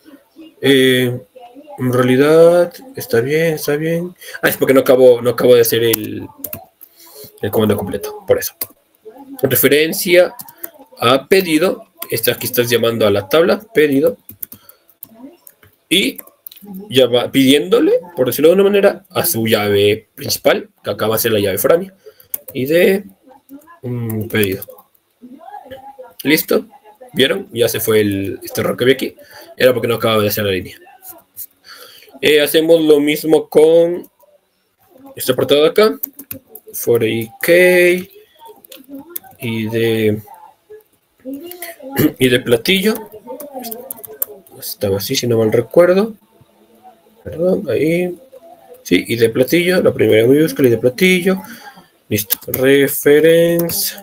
En realidad, está bien, está bien. Es porque no acabo de hacer el comando completo, por eso. Referencia a pedido. Aquí estás llamando a la tabla, pedido. Y ya va pidiéndole, por decirlo de una manera, a su llave principal, que acaba de ser la llave foránea. Y de pedido. ¿Listo? ¿Vieron? Ya se fue este error que vi aquí. Era porque no acababa de hacer la línea. Hacemos lo mismo con este apartado de acá. For IK y de platillo. Estaba así, si no mal recuerdo. Perdón, ahí. Sí, y de platillo, la primera mayúscula y de platillo. Listo. Reference.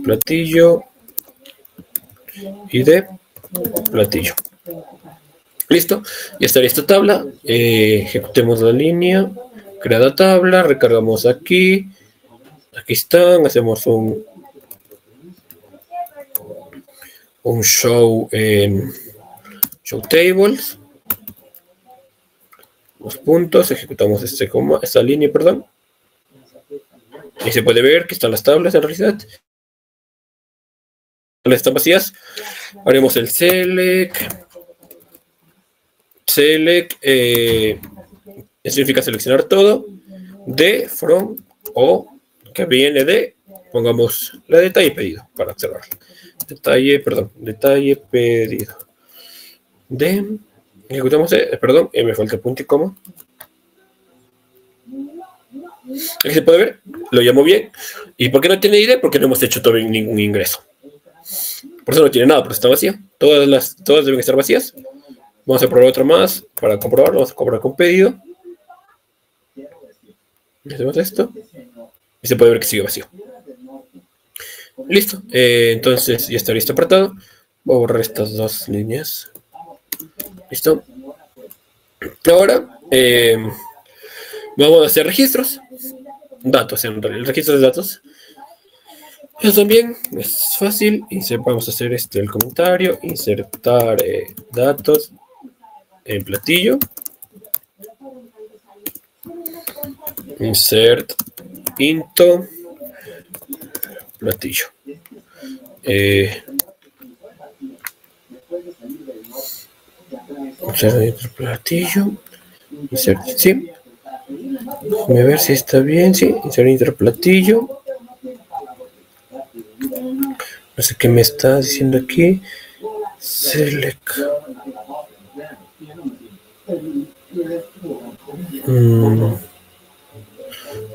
Platillo. Y de platillo. Listo. Ya estaría esta tabla. Ejecutemos la línea. Creada tabla. Recargamos aquí. Aquí están. Hacemos un show show tables. Los puntos. Ejecutamos esta línea, perdón. Y se puede ver que están las tablas en realidad. Están vacías. Haremos el select. Select significa seleccionar todo. De, from, o que viene de. Pongamos la detalle pedido para cerrar. Detalle pedido. De. Ejecutamos, perdón, me falta el punto y coma. Aquí se puede ver, lo llamo bien. ¿Y por qué no tiene ID? Porque no hemos hecho todavía ningún ingreso. Por eso no tiene nada, porque está vacía. Todas deben estar vacías. Vamos a probar otra más para comprobar. Vamos a comprobar con pedido. Hacemos esto. Y se puede ver que sigue vacío. Listo. Entonces ya está listo apartado. Voy a borrar estas dos líneas. Listo. Ahora vamos a hacer registros. Datos, en realidad. Registros de datos. Eso también es fácil. Vamos a hacer el comentario. Insertar datos en platillo. Insert into platillo. Insert into platillo. Insert, sí. Déjame ver si está bien. Sí, insert into platillo. No sé qué me está diciendo aquí. Select.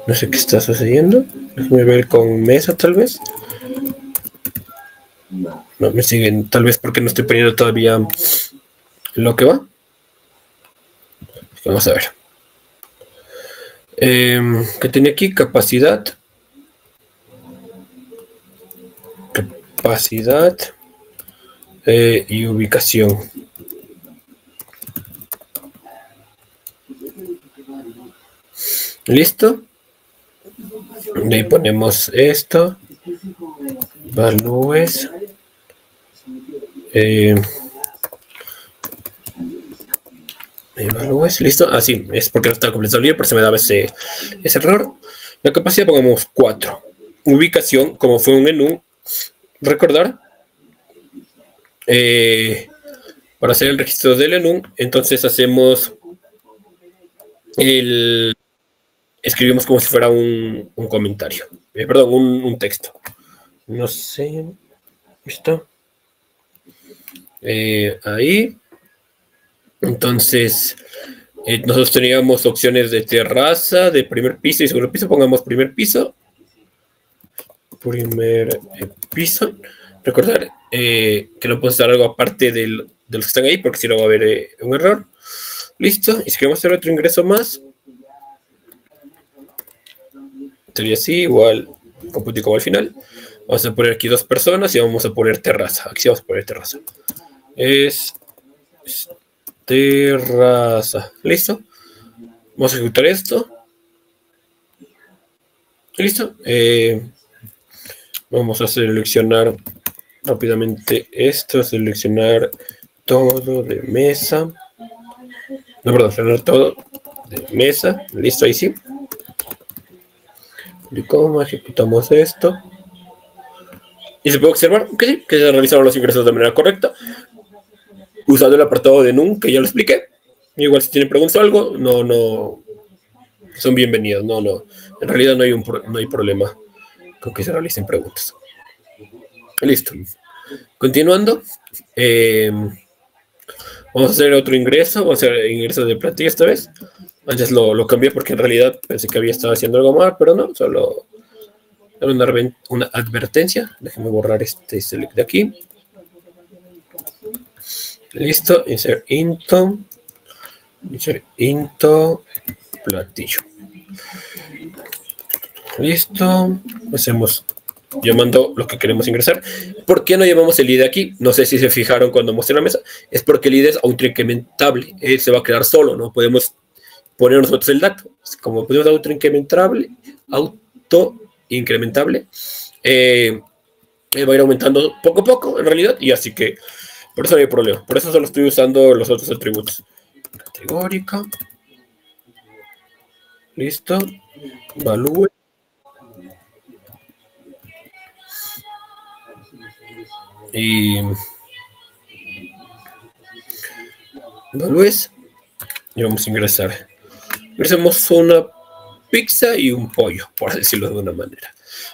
No sé qué está sucediendo. Déjame ver con mesa tal vez. No me siguen, tal vez porque no estoy poniendo todavía lo que va. Vamos a ver. ¿Qué tiene aquí? Capacidad. Y ubicación. ¿Listo? De ahí ponemos esto. Valúes. Valúes. ¿Listo? Así, es porque no está completado el libro, por eso me daba ese error. La capacidad pongamos 4. Ubicación, como fue un menú. Recordar. Para hacer el registro del enum, entonces hacemos escribimos como si fuera un comentario, perdón, un texto. No sé, ¿listo? Ahí. Entonces, nosotros teníamos opciones de terraza, de primer piso y segundo piso. Pongamos primer piso. Primer piso. Recordar que no puedo hacer algo aparte de los que están ahí, porque si no va a haber un error. Listo. Y si queremos hacer otro ingreso más, sería así, igual, compute como al final. Vamos a poner aquí 2 personas y vamos a poner terraza. Aquí sí vamos a poner terraza. Es terraza. Listo. Vamos a ejecutar esto. Listo. Vamos a seleccionar rápidamente esto. Seleccionar todo de mesa. No, perdón, seleccionar todo de mesa. Listo, ahí sí. ¿Y cómo ejecutamos esto? Y se puede observar que sí, que se realizaron los ingresos de manera correcta, usando el apartado de NUM, que ya lo expliqué. Igual si tienen preguntas o algo, no, son bienvenidos. No. En realidad no hay problema con que se realicen preguntas. Listo. Continuando. Vamos a hacer otro ingreso. Vamos a hacer ingreso de plantilla esta vez. Antes lo cambié porque en realidad pensé que había estado haciendo algo mal, pero no, solo una advertencia. Déjenme borrar este select de aquí. Listo. Insert into platillo. Listo. Hacemos llamando lo que queremos ingresar. ¿Por qué no llamamos el ID aquí? No sé si se fijaron cuando mostré la mesa. Es porque el ID es autoincrementable. Él se va a quedar solo. No podemos poner nosotros el dato. Como podemos autoincrementable, va a ir aumentando poco a poco en realidad. Y así que por eso no hay problema. Por eso solo estoy usando los otros atributos. Categórica. Listo. Value. Y valúes. Y vamos a ingresar. Ingresamos una pizza y un pollo, por decirlo de una manera.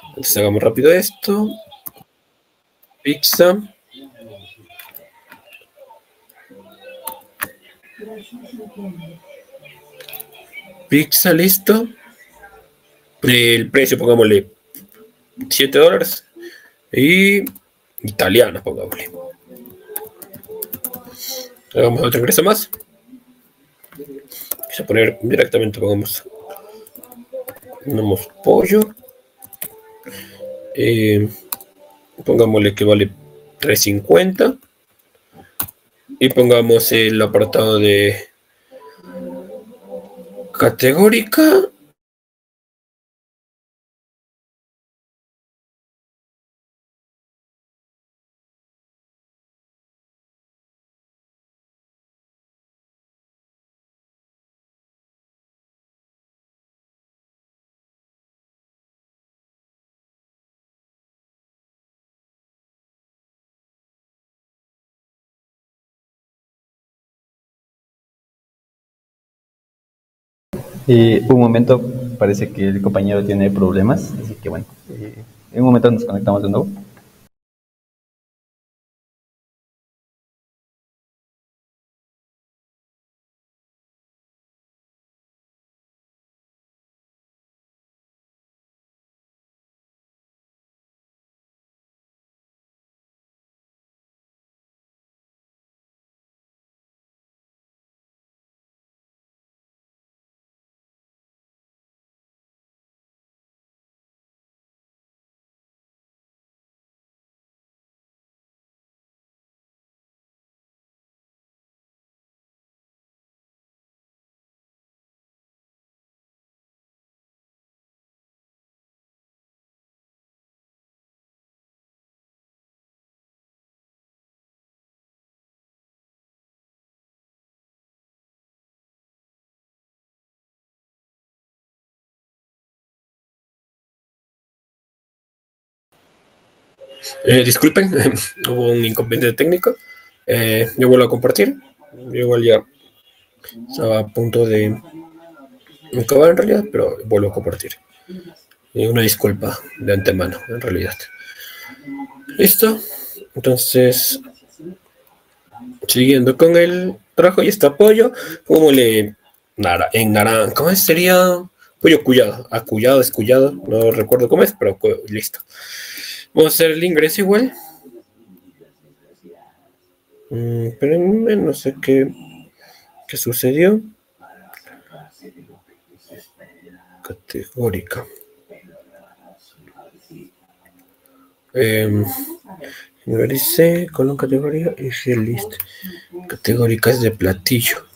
Entonces hagamos rápido esto. Pizza. Pizza, listo. El precio, pongámosle $7. Y italiana, pongámosle. Hagamos otro ingreso más. Vamos a poner directamente, pongamos pollo. Pongámosle que vale $3.50. Y pongamos el apartado de categórica. Un momento, parece que el compañero tiene problemas, así que bueno, en un momento nos conectamos de nuevo. Disculpen, hubo un inconveniente técnico. Yo vuelvo a compartir. Yo igual ya estaba a punto de acabar en realidad, pero vuelvo a compartir. Una disculpa de antemano, en realidad. Listo. Entonces, siguiendo con el trabajo y este apoyo, como le en naranja, ¿cómo sería? Pollo cuyado, acullado, escullado, no recuerdo cómo es, pero listo. Vamos a hacer el ingreso igual. Pero no sé qué ¿Qué sucedió? Categórica. Dice colon categoría y list. Categórica es de platillo.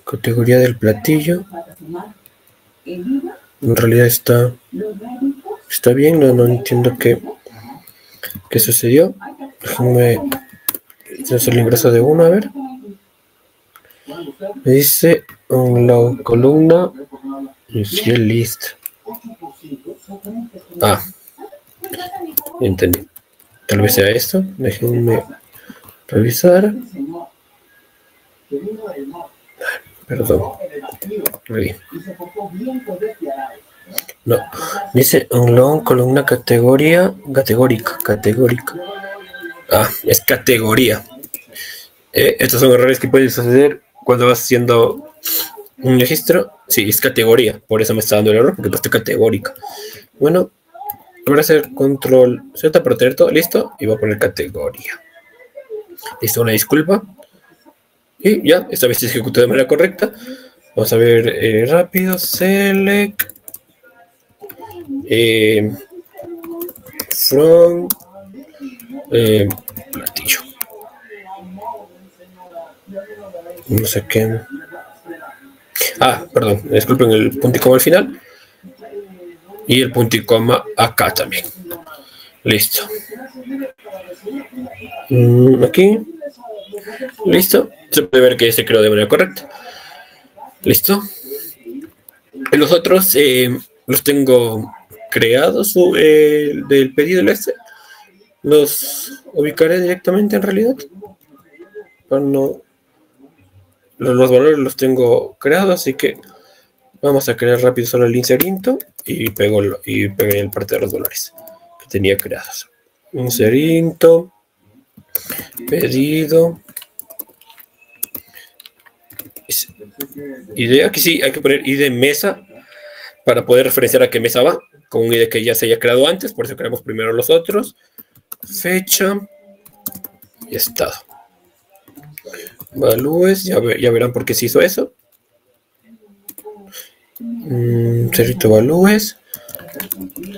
Categoría del platillo. En realidad está bien, no entiendo qué sucedió. Déjame hacer el ingreso de uno, a ver. Me dice la columna y list. Ah, entendí. Tal vez sea esto. Déjenme revisar. Perdón. Ahí. No. Dice long columna categórica. Ah, es categoría. Estos son errores que pueden suceder cuando vas haciendo un registro. Sí, es categoría. Por eso me está dando el error, porque está categórica. Bueno, voy a hacer control Z para tener todo listo y voy a poner categoría. Listo, una disculpa. Y ya, esta vez se ejecutó de manera correcta. Vamos a ver rápido. Select from platillo. No sé qué. Ah, perdón, disculpen el punto y coma al final. Y el punto y coma acá también. Listo. Aquí. Listo. Se puede ver que se creó de manera correcta. Listo. Los otros los tengo creados del pedido del este. Los ubicaré directamente en realidad. No, los valores los tengo creados, así que vamos a crear rápido solo el inserinto y pegué el parte de los valores que tenía creados. Inserinto, pedido. ID, aquí sí hay que poner ID mesa para poder referenciar a qué mesa va, con un ID que ya se haya creado antes, por eso creamos primero los otros. Fecha y estado. Valúes, ya verán por qué se hizo eso. Cerrito valúes.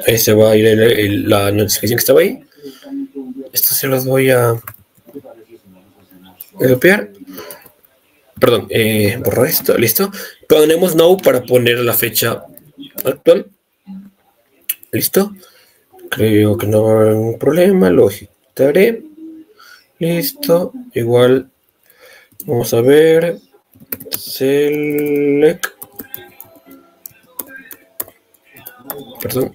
Ahí se va a ir la notificación que estaba ahí. Esto se los voy a copiar. Perdón, borrar esto, listo. Ponemos now para poner la fecha actual. Listo. Creo que no va a haber ningún problema. Lo ejecutaré. Listo. Igual. Vamos a ver. Select. Perdón.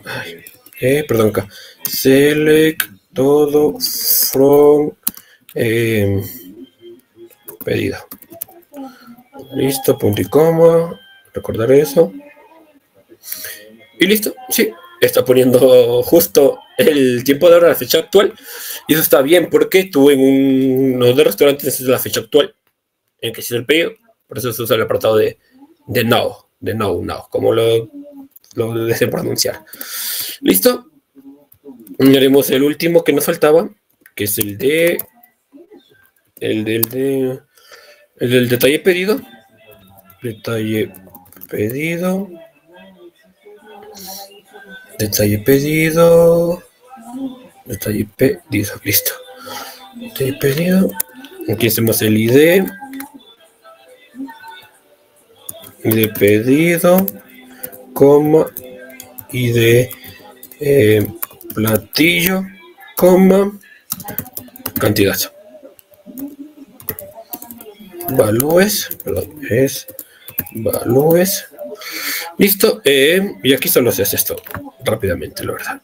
Perdón acá. Select todo from pedido. Listo, punto y coma. Recordar eso. Y listo, sí. Está poniendo justo el tiempo de hora, la fecha actual. Y eso está bien porque tú en uno de los restaurantes es la fecha actual en que se hizo el pedido. Por eso se usa el apartado de now. De now, como lo deseen pronunciar. Listo. Y haremos el último que nos faltaba, que es el del detalle pedido. Detalle pedido. Detalle pedido. Detalle pedido. Listo. Detalle pedido. Aquí hacemos el ID. ID pedido. Coma. ID platillo. Coma. Cantidad. Valúes. Perdón. Es valúes. Listo. Y aquí solo se hace esto rápidamente, la verdad.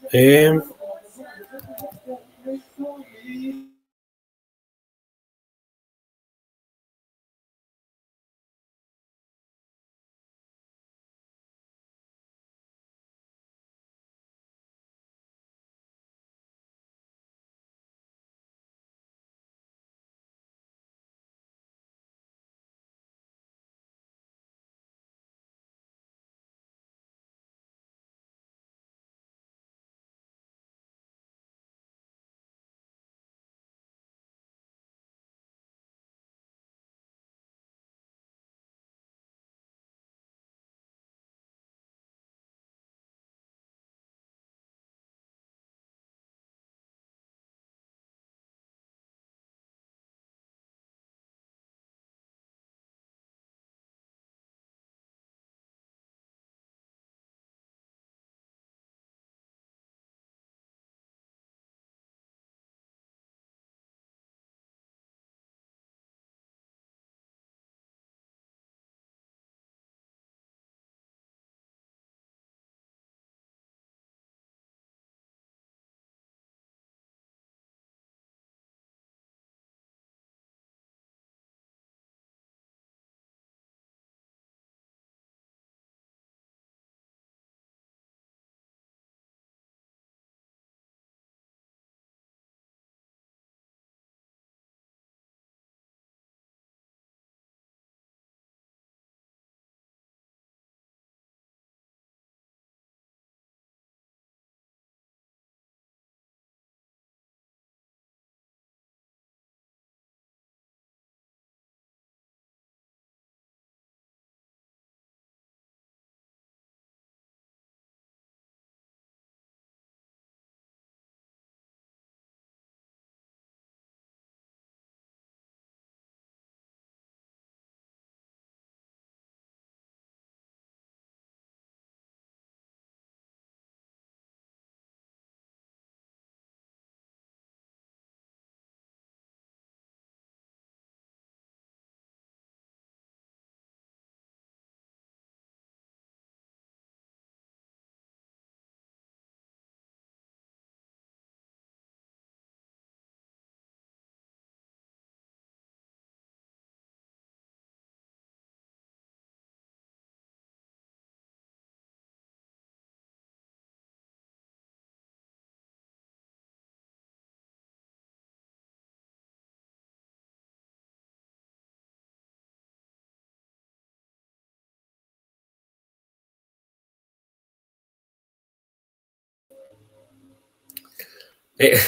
Eh,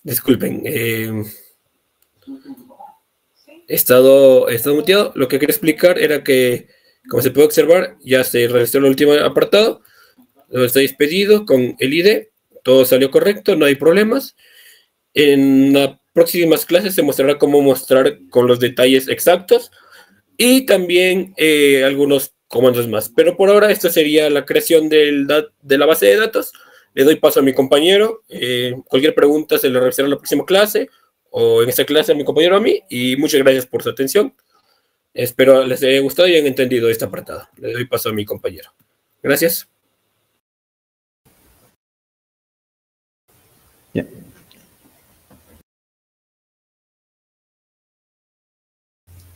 disculpen, he estado muteado. Lo que quería explicar era que, como se puede observar, ya se registró el último apartado, está despedido con el ID, todo salió correcto, no hay problemas. En las próximas clases se mostrará cómo mostrar con los detalles exactos y también algunos comandos más. Pero por ahora esto sería la creación de la base de datos. Le doy paso a mi compañero. Cualquier pregunta se le realizará en la próxima clase o en esta clase a mi compañero a mí. Y muchas gracias por su atención. Espero les haya gustado y hayan entendido esta apartado. Le doy paso a mi compañero. Gracias. Bien.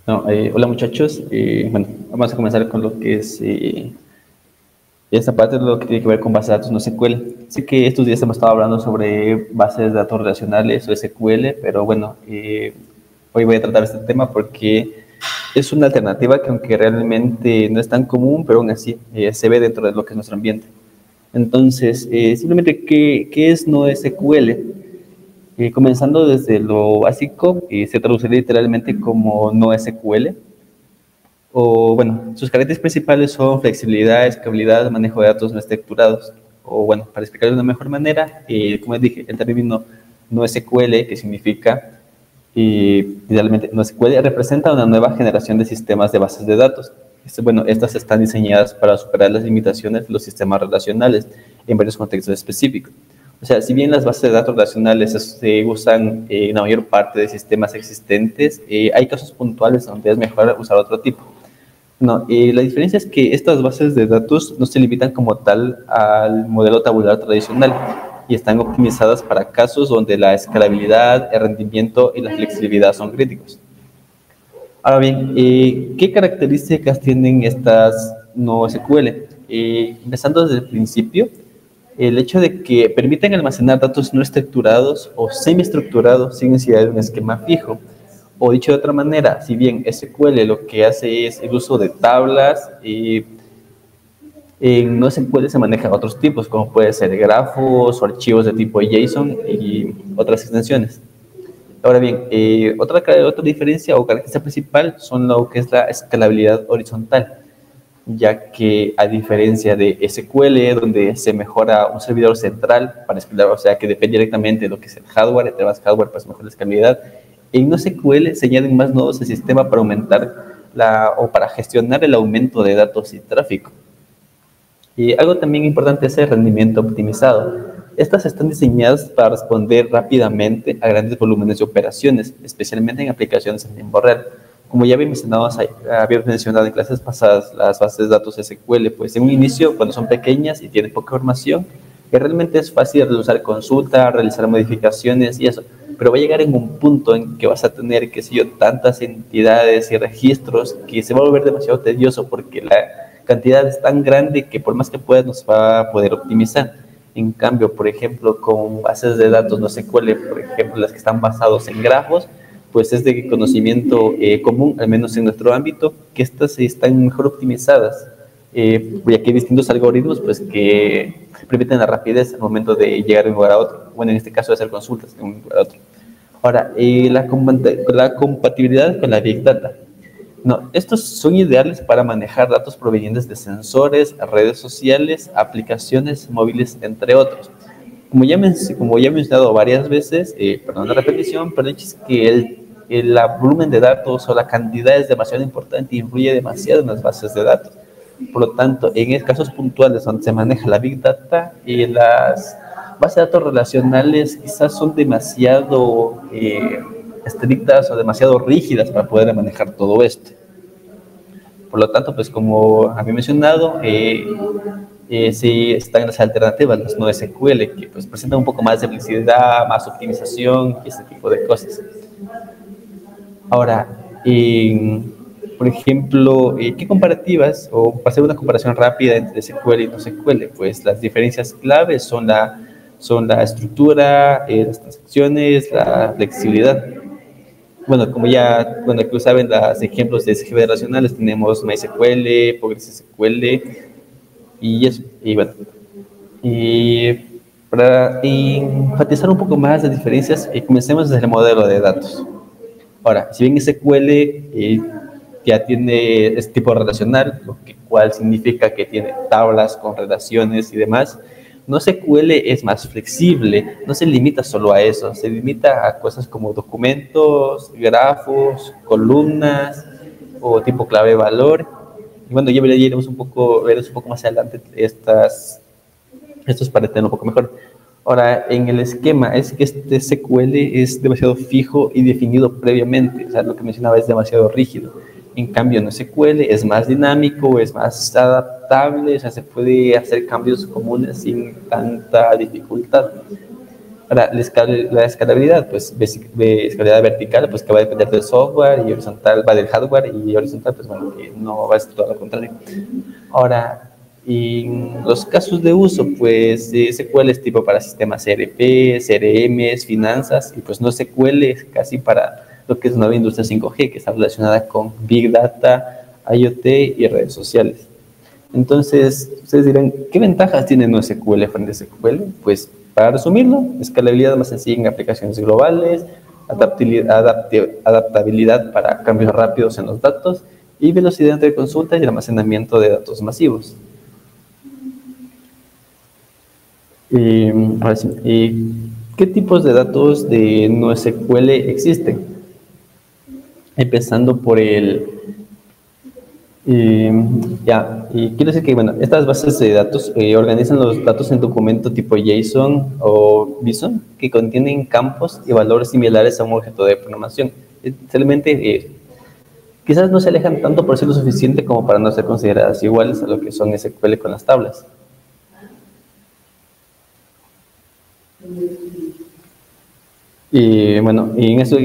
No, hola muchachos, bueno, vamos a comenzar con lo que es esta parte de lo que tiene que ver con bases de datos no SQL. Sé que estos días hemos estado hablando sobre bases de datos relacionales o SQL, pero bueno, hoy voy a tratar este tema porque es una alternativa que aunque realmente no es tan común, pero aún así se ve dentro de lo que es nuestro ambiente. Entonces, simplemente, ¿qué es no SQL? Comenzando desde lo básico, se traduce literalmente como no SQL. O bueno, sus caracteres principales son flexibilidad, escalabilidad, manejo de datos no estructurados. O bueno, para explicarlo de una mejor manera, como dije, el término no SQL, que significa literalmente no SQL, representa una nueva generación de sistemas de bases de datos. Bueno, estas están diseñadas para superar las limitaciones de los sistemas relacionales en varios contextos específicos. O sea, si bien las bases de datos relacionales se usan en la mayor parte de sistemas existentes, hay casos puntuales donde es mejor usar otro tipo. No, la diferencia es que estas bases de datos no se limitan como tal al modelo tabular tradicional y están optimizadas para casos donde la escalabilidad, el rendimiento y la flexibilidad son críticos. Ahora bien, ¿qué características tienen estas no SQL? Empezando desde el principio, el hecho de que permiten almacenar datos no estructurados o semiestructurados sin necesidad de un esquema fijo. O dicho de otra manera, si bien SQL lo que hace es el uso de tablas, en no SQL se manejan otros tipos, como puede ser grafos o archivos de tipo JSON y otras extensiones. Ahora bien, otra diferencia o característica principal son lo que es la escalabilidad horizontal, ya que a diferencia de SQL, donde se mejora un servidor central para escalar, o sea, que depende directamente de lo que es el hardware, entre más hardware, pues mejor la escalabilidad, en NoSQL se añaden más nodos al sistema para aumentar o para gestionar el aumento de datos y tráfico. Y algo también importante es el rendimiento optimizado. Estas están diseñadas para responder rápidamente a grandes volúmenes de operaciones, especialmente en aplicaciones en tiempo real. Como ya había mencionado en clases pasadas, las bases de datos SQL, pues en un inicio, cuando son pequeñas y tienen poca información, que realmente es fácil realizar consulta, realizar modificaciones y eso, pero va a llegar en un punto en que vas a tener, qué sé yo, tantas entidades y registros que se va a volver demasiado tedioso porque la cantidad es tan grande que por más que puedas no se va a poder optimizar. En cambio, por ejemplo, con bases de datos no SQL, por ejemplo, las que están basados en grafos, pues es de conocimiento común, al menos en nuestro ámbito, que estas están mejor optimizadas, ya que hay distintos algoritmos pues, que permiten la rapidez al momento de llegar de un lugar a otro. Bueno, en este caso, de hacer consultas de un lugar a otro. Ahora, la compatibilidad con la Big Data. No, estos son ideales para manejar datos provenientes de sensores, redes sociales, aplicaciones móviles, entre otros. Como ya he mencionado varias veces, perdón la repetición, pero es que el volumen de datos o la cantidad es demasiado importante y influye demasiado en las bases de datos. Por lo tanto, en casos puntuales donde se maneja la Big Data, las bases de datos relacionales quizás son demasiado estrictas o demasiado rígidas para poder manejar todo esto. Por lo tanto, pues como había mencionado, sí están las alternativas, las no SQL, que pues presentan un poco más de flexibilidad, más optimización y ese tipo de cosas. Ahora, por ejemplo, ¿qué comparativas? O para hacer una comparación rápida entre SQL y no SQL, pues las diferencias claves son la estructura, las transacciones, la flexibilidad. Bueno, aquí saben los ejemplos de SQL relacionales, tenemos MySQL, PostgreSQL y eso. Y bueno, Para enfatizar un poco más las diferencias, comencemos desde el modelo de datos. Ahora, si bien SQL ya tiene este tipo relacional, cual significa que tiene tablas con relaciones y demás, NoSQL es más flexible, no se limita solo a eso, se limita a cosas como documentos, grafos, columnas o tipo clave-valor. Y bueno, ya veremos un poco más adelante estos para entender un poco mejor. Ahora, en el esquema es que este SQL es demasiado fijo y definido previamente, o sea, lo que mencionaba es demasiado rígido. En cambio, NoSQL es más dinámico, es más adaptable, o sea, se puede hacer cambios comunes sin tanta dificultad. Ahora, la escalabilidad, pues, escalabilidad vertical, pues, que va a depender del software, y horizontal va del hardware, y horizontal, pues, bueno, que no va a ser todo lo contrario. Ahora, en los casos de uso, pues SQL es tipo para sistemas ERP, CRMs, finanzas, y pues NoSQL es casi para lo que es una nueva industria 5G, que está relacionada con Big Data, IoT y redes sociales. Entonces, ustedes dirán, ¿qué ventajas tiene NoSQL frente a SQL? Pues, para resumirlo, escalabilidad más sencilla en aplicaciones globales, adaptabilidad para cambios rápidos en los datos y velocidad de consulta y almacenamiento de datos masivos. Ahora sí, ¿qué tipos de datos de NoSQL existen? Empezando por quiero decir que, bueno, estas bases de datos organizan los datos en documento tipo JSON o BSON que contienen campos y valores similares a un objeto de programación. Realmente, quizás no se alejan tanto por ser lo suficiente como para no ser consideradas iguales a lo que son SQL con las tablas. Y bueno, y en eso,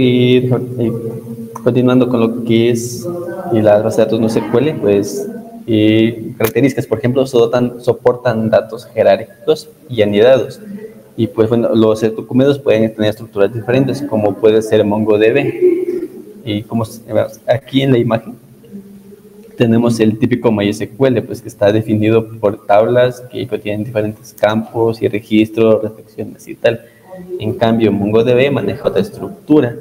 continuando con lo que es las bases de datos NoSQL, pues características, por ejemplo, soportan datos jerárquicos y anidados. Y pues bueno, los documentos pueden tener estructuras diferentes, como puede ser MongoDB. Y como aquí en la imagen tenemos el típico MySQL, pues que está definido por tablas que tienen diferentes campos y registros, reflexiones y tal. En cambio, MongoDB maneja otra estructura,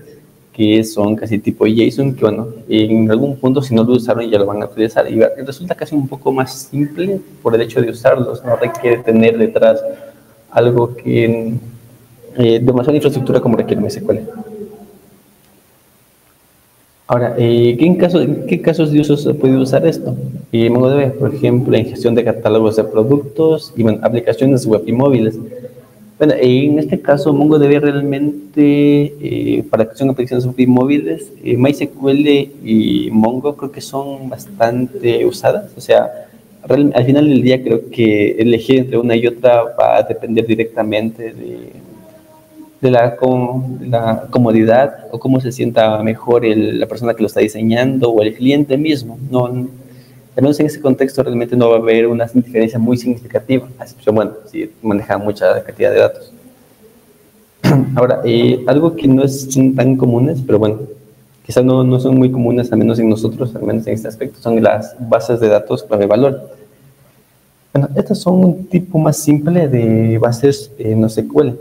que son casi tipo JSON, que bueno, en algún punto si no lo usaron ya lo van a utilizar. Y resulta casi un poco más simple por el hecho de usarlos, no requiere tener detrás algo que demasiada infraestructura como requiere MySQL. Ahora, ¿en qué casos de uso se puede usar esto? MongoDB, por ejemplo, en gestión de catálogos de productos y bueno, aplicaciones web y móviles. Bueno, en este caso, MongoDB realmente, para que son aplicaciones web y móviles, MySQL y Mongo creo que son bastante usadas. O sea, al final del día creo que elegir entre una y otra va a depender directamente de la comodidad o cómo se sienta mejor la persona que lo está diseñando o el cliente mismo. No, al menos en ese contexto realmente no va a haber una diferencia muy significativa, a excepción, bueno, si maneja mucha cantidad de datos. Ahora, algo que no son tan comunes, pero bueno, quizás no son muy comunes, al menos en nosotros, al menos en este aspecto, son las bases de datos clave-valor. Bueno, estas son un tipo más simple de bases NoSQL.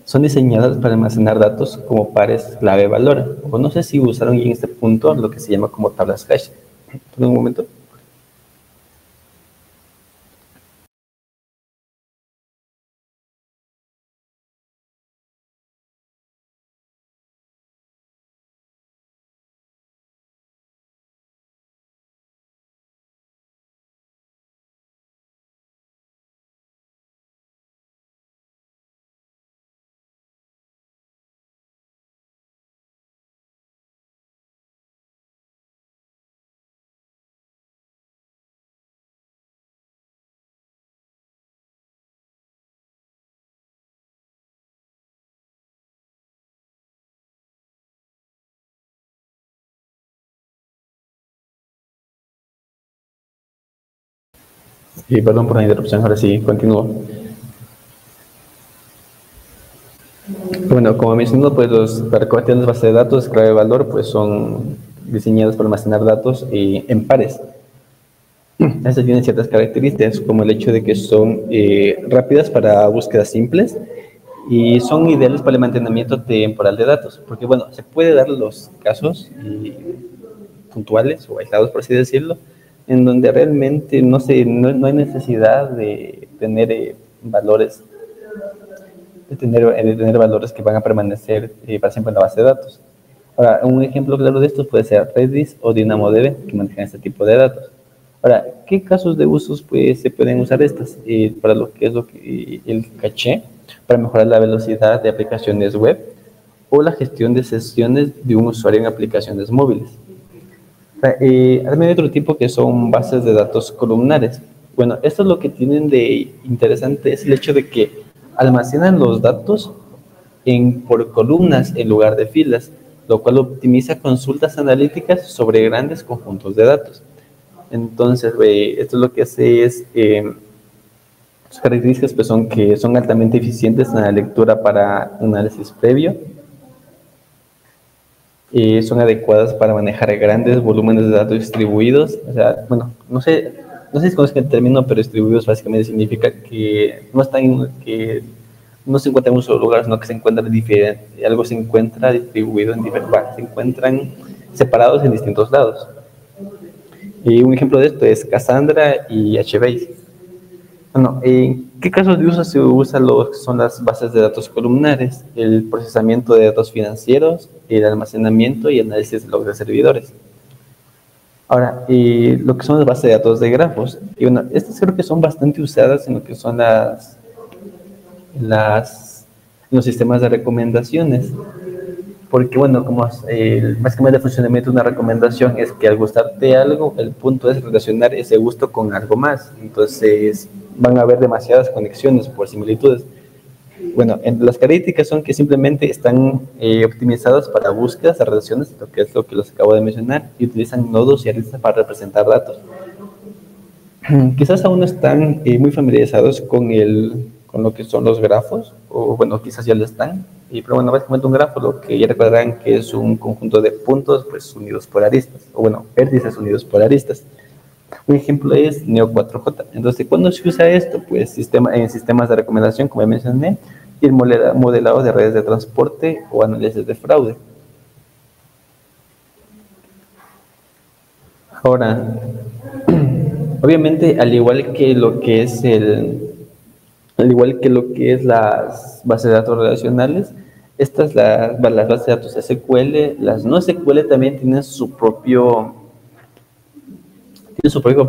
Son diseñadas para almacenar datos como pares clave-valor, o no sé si usaron en este punto lo que se llama como tablas hash. Por un momento. Y perdón por la interrupción, ahora sí, continúo. Bueno, como mencioné, pues las recolecciones de base de datos clave valor pues son diseñadas para almacenar datos en pares. Estas tienen ciertas características, como el hecho de que son rápidas para búsquedas simples y son ideales para el mantenimiento temporal de datos, porque bueno, se puede dar los casos puntuales o aislados, por así decirlo, en donde realmente no hay necesidad de tener valores de tener valores que van a permanecer para siempre en la base de datos. Ahora, un ejemplo claro de esto puede ser Redis o DynamoDB, que manejan este tipo de datos. Ahora, ¿qué casos de usos pues, se pueden usar estas? Para lo que es el caché, para mejorar la velocidad de aplicaciones web o la gestión de sesiones de un usuario en aplicaciones móviles. También hay otro tipo que son bases de datos columnares. Bueno, esto es lo que tienen de interesante, es el hecho de que almacenan los datos por columnas en lugar de filas, lo cual optimiza consultas analíticas sobre grandes conjuntos de datos. Entonces, esto lo que hace es, sus características pues, son que son altamente eficientes en la lectura para análisis previo, son adecuadas para manejar grandes volúmenes de datos distribuidos. O sea, bueno, no sé si conozco el término, pero distribuidos básicamente significa que no se encuentra en un solo lugar, sino que se encuentra algo se encuentra distribuido en diferentes, se encuentran separados en distintos lados. Y un ejemplo de esto es Cassandra y HBase. Bueno, ¿en qué casos de uso se usa lo que son las bases de datos columnares? El procesamiento de datos financieros, el almacenamiento y análisis de logs de servidores. Ahora, lo que son las bases de datos de grafos. Y bueno, estas creo que son bastante usadas en lo que son los sistemas de recomendaciones. Porque bueno, como básicamente el funcionamiento de una recomendación es que al gustarte algo, el punto es relacionar ese gusto con algo más. Entonces van a haber demasiadas conexiones por similitudes. Bueno, las características son que simplemente están optimizadas para búsquedas de relaciones, lo que es lo que les acabo de mencionar, y utilizan nodos y aristas para representar datos. Quizás aún no están muy familiarizados con lo que son los grafos, o bueno, quizás ya lo están, pero bueno, básicamente un grafo, lo que ya recordarán que es un conjunto de puntos pues unidos por aristas, o bueno, vértices unidos por aristas. Un ejemplo es Neo4j. Entonces, ¿cuándo se usa esto? Pues en sistemas de recomendación, como ya mencioné, y el modelado de redes de transporte o análisis de fraude. Ahora, obviamente, al igual que lo que es las bases de datos relacionales, las bases de datos SQL, las no SQL también tienen su propio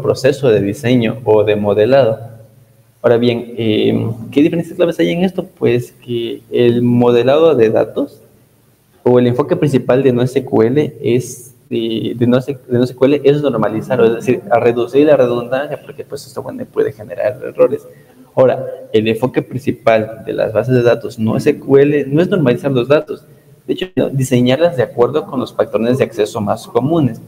proceso de diseño o de modelado. Ahora bien, ¿qué diferencias claves hay en esto? Pues que el modelado de datos o el enfoque principal de NoSQL es normalizar, es decir, a reducir la redundancia, porque pues esto puede generar errores. Ahora, el enfoque principal de las bases de datos NoSQL no es normalizar los datos, de hecho, diseñarlas de acuerdo con los patrones de acceso más comunes.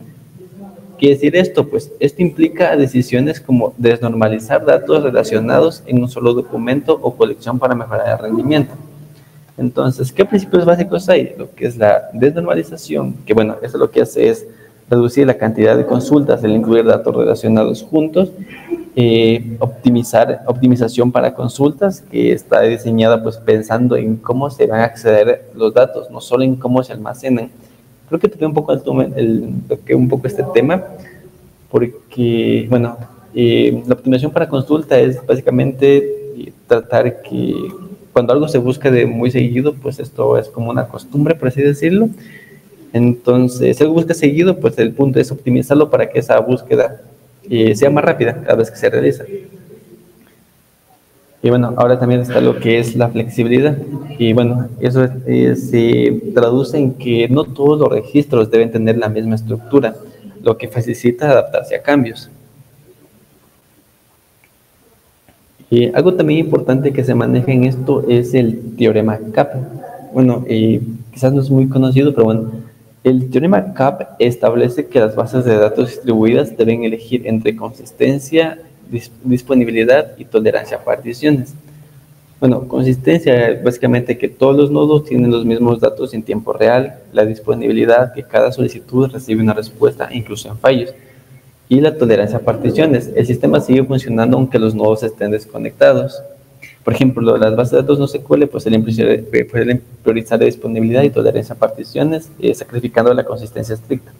¿Quiere decir esto? Pues esto implica decisiones como desnormalizar datos relacionados en un solo documento o colección para mejorar el rendimiento. Entonces, ¿qué principios básicos hay? Lo que es la desnormalización, que bueno, eso lo que hace es reducir la cantidad de consultas al incluir datos relacionados juntos. Optimización para consultas, que está diseñada pues pensando en cómo se van a acceder los datos, no solo en cómo se almacenan. Creo que toqué un poco este tema, porque, bueno, la optimización para consulta es básicamente tratar que cuando algo se busca de muy seguido, pues esto es como una costumbre, por así decirlo. Entonces, si algo busca seguido, pues el punto es optimizarlo para que esa búsqueda sea más rápida cada vez que se realiza. Y bueno, ahora también está lo que es la flexibilidad. Y bueno, eso se traduce en que no todos los registros deben tener la misma estructura, lo que facilita adaptarse a cambios. Y algo también importante que se maneja en esto es el teorema CAP. Bueno, quizás no es muy conocido, pero bueno, el teorema CAP establece que las bases de datos distribuidas deben elegir entre consistencia, disponibilidad y tolerancia a particiones. Bueno, consistencia básicamente que todos los nodos tienen los mismos datos en tiempo real, la disponibilidad que cada solicitud recibe una respuesta incluso en fallos, Y la tolerancia a particiones. El sistema sigue funcionando aunque los nodos estén desconectados. Por ejemplo, las bases de datos no SQL pues, suelen priorizar la disponibilidad y tolerancia a particiones, sacrificando la consistencia estricta.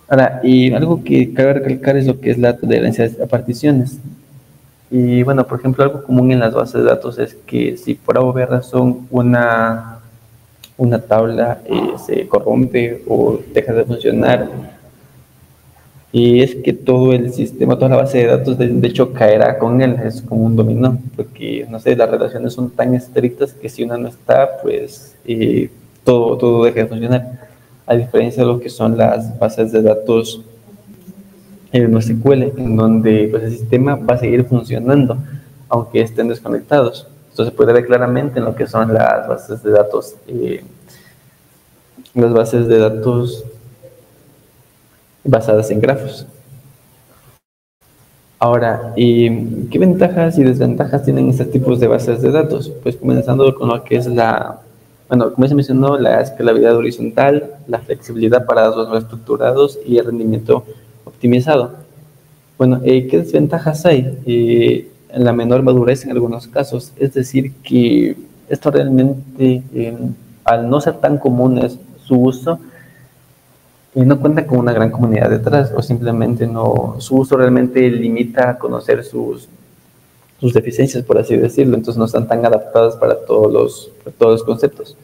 Ahora, y algo que cabe recalcar es lo que es la tolerancia a particiones. Y bueno, por ejemplo, algo común en las bases de datos es que si por alguna razón una tabla se corrompe o deja de funcionar, y es que todo el sistema, toda la base de datos, de hecho, caerá con él, es como un dominó, porque, no sé, las relaciones son tan estrictas que si una no está, pues todo deja de funcionar. A diferencia de lo que son las bases de datos en NoSQL, en donde pues, el sistema va a seguir funcionando, aunque estén desconectados. Esto se puede ver claramente en lo que son las bases de datos basadas en grafos. Ahora, ¿qué ventajas y desventajas tienen estos tipos de bases de datos? Pues comenzando con lo que es como se mencionó, la escalabilidad horizontal, la flexibilidad para datos reestructurados y el rendimiento optimizado. Bueno, ¿qué desventajas hay? La menor madurez en algunos casos, es decir, que esto realmente, al no ser tan común su uso, no cuenta con una gran comunidad detrás o simplemente su uso realmente limita a conocer sus deficiencias, por así decirlo, entonces no están tan adaptadas para todos los conceptos.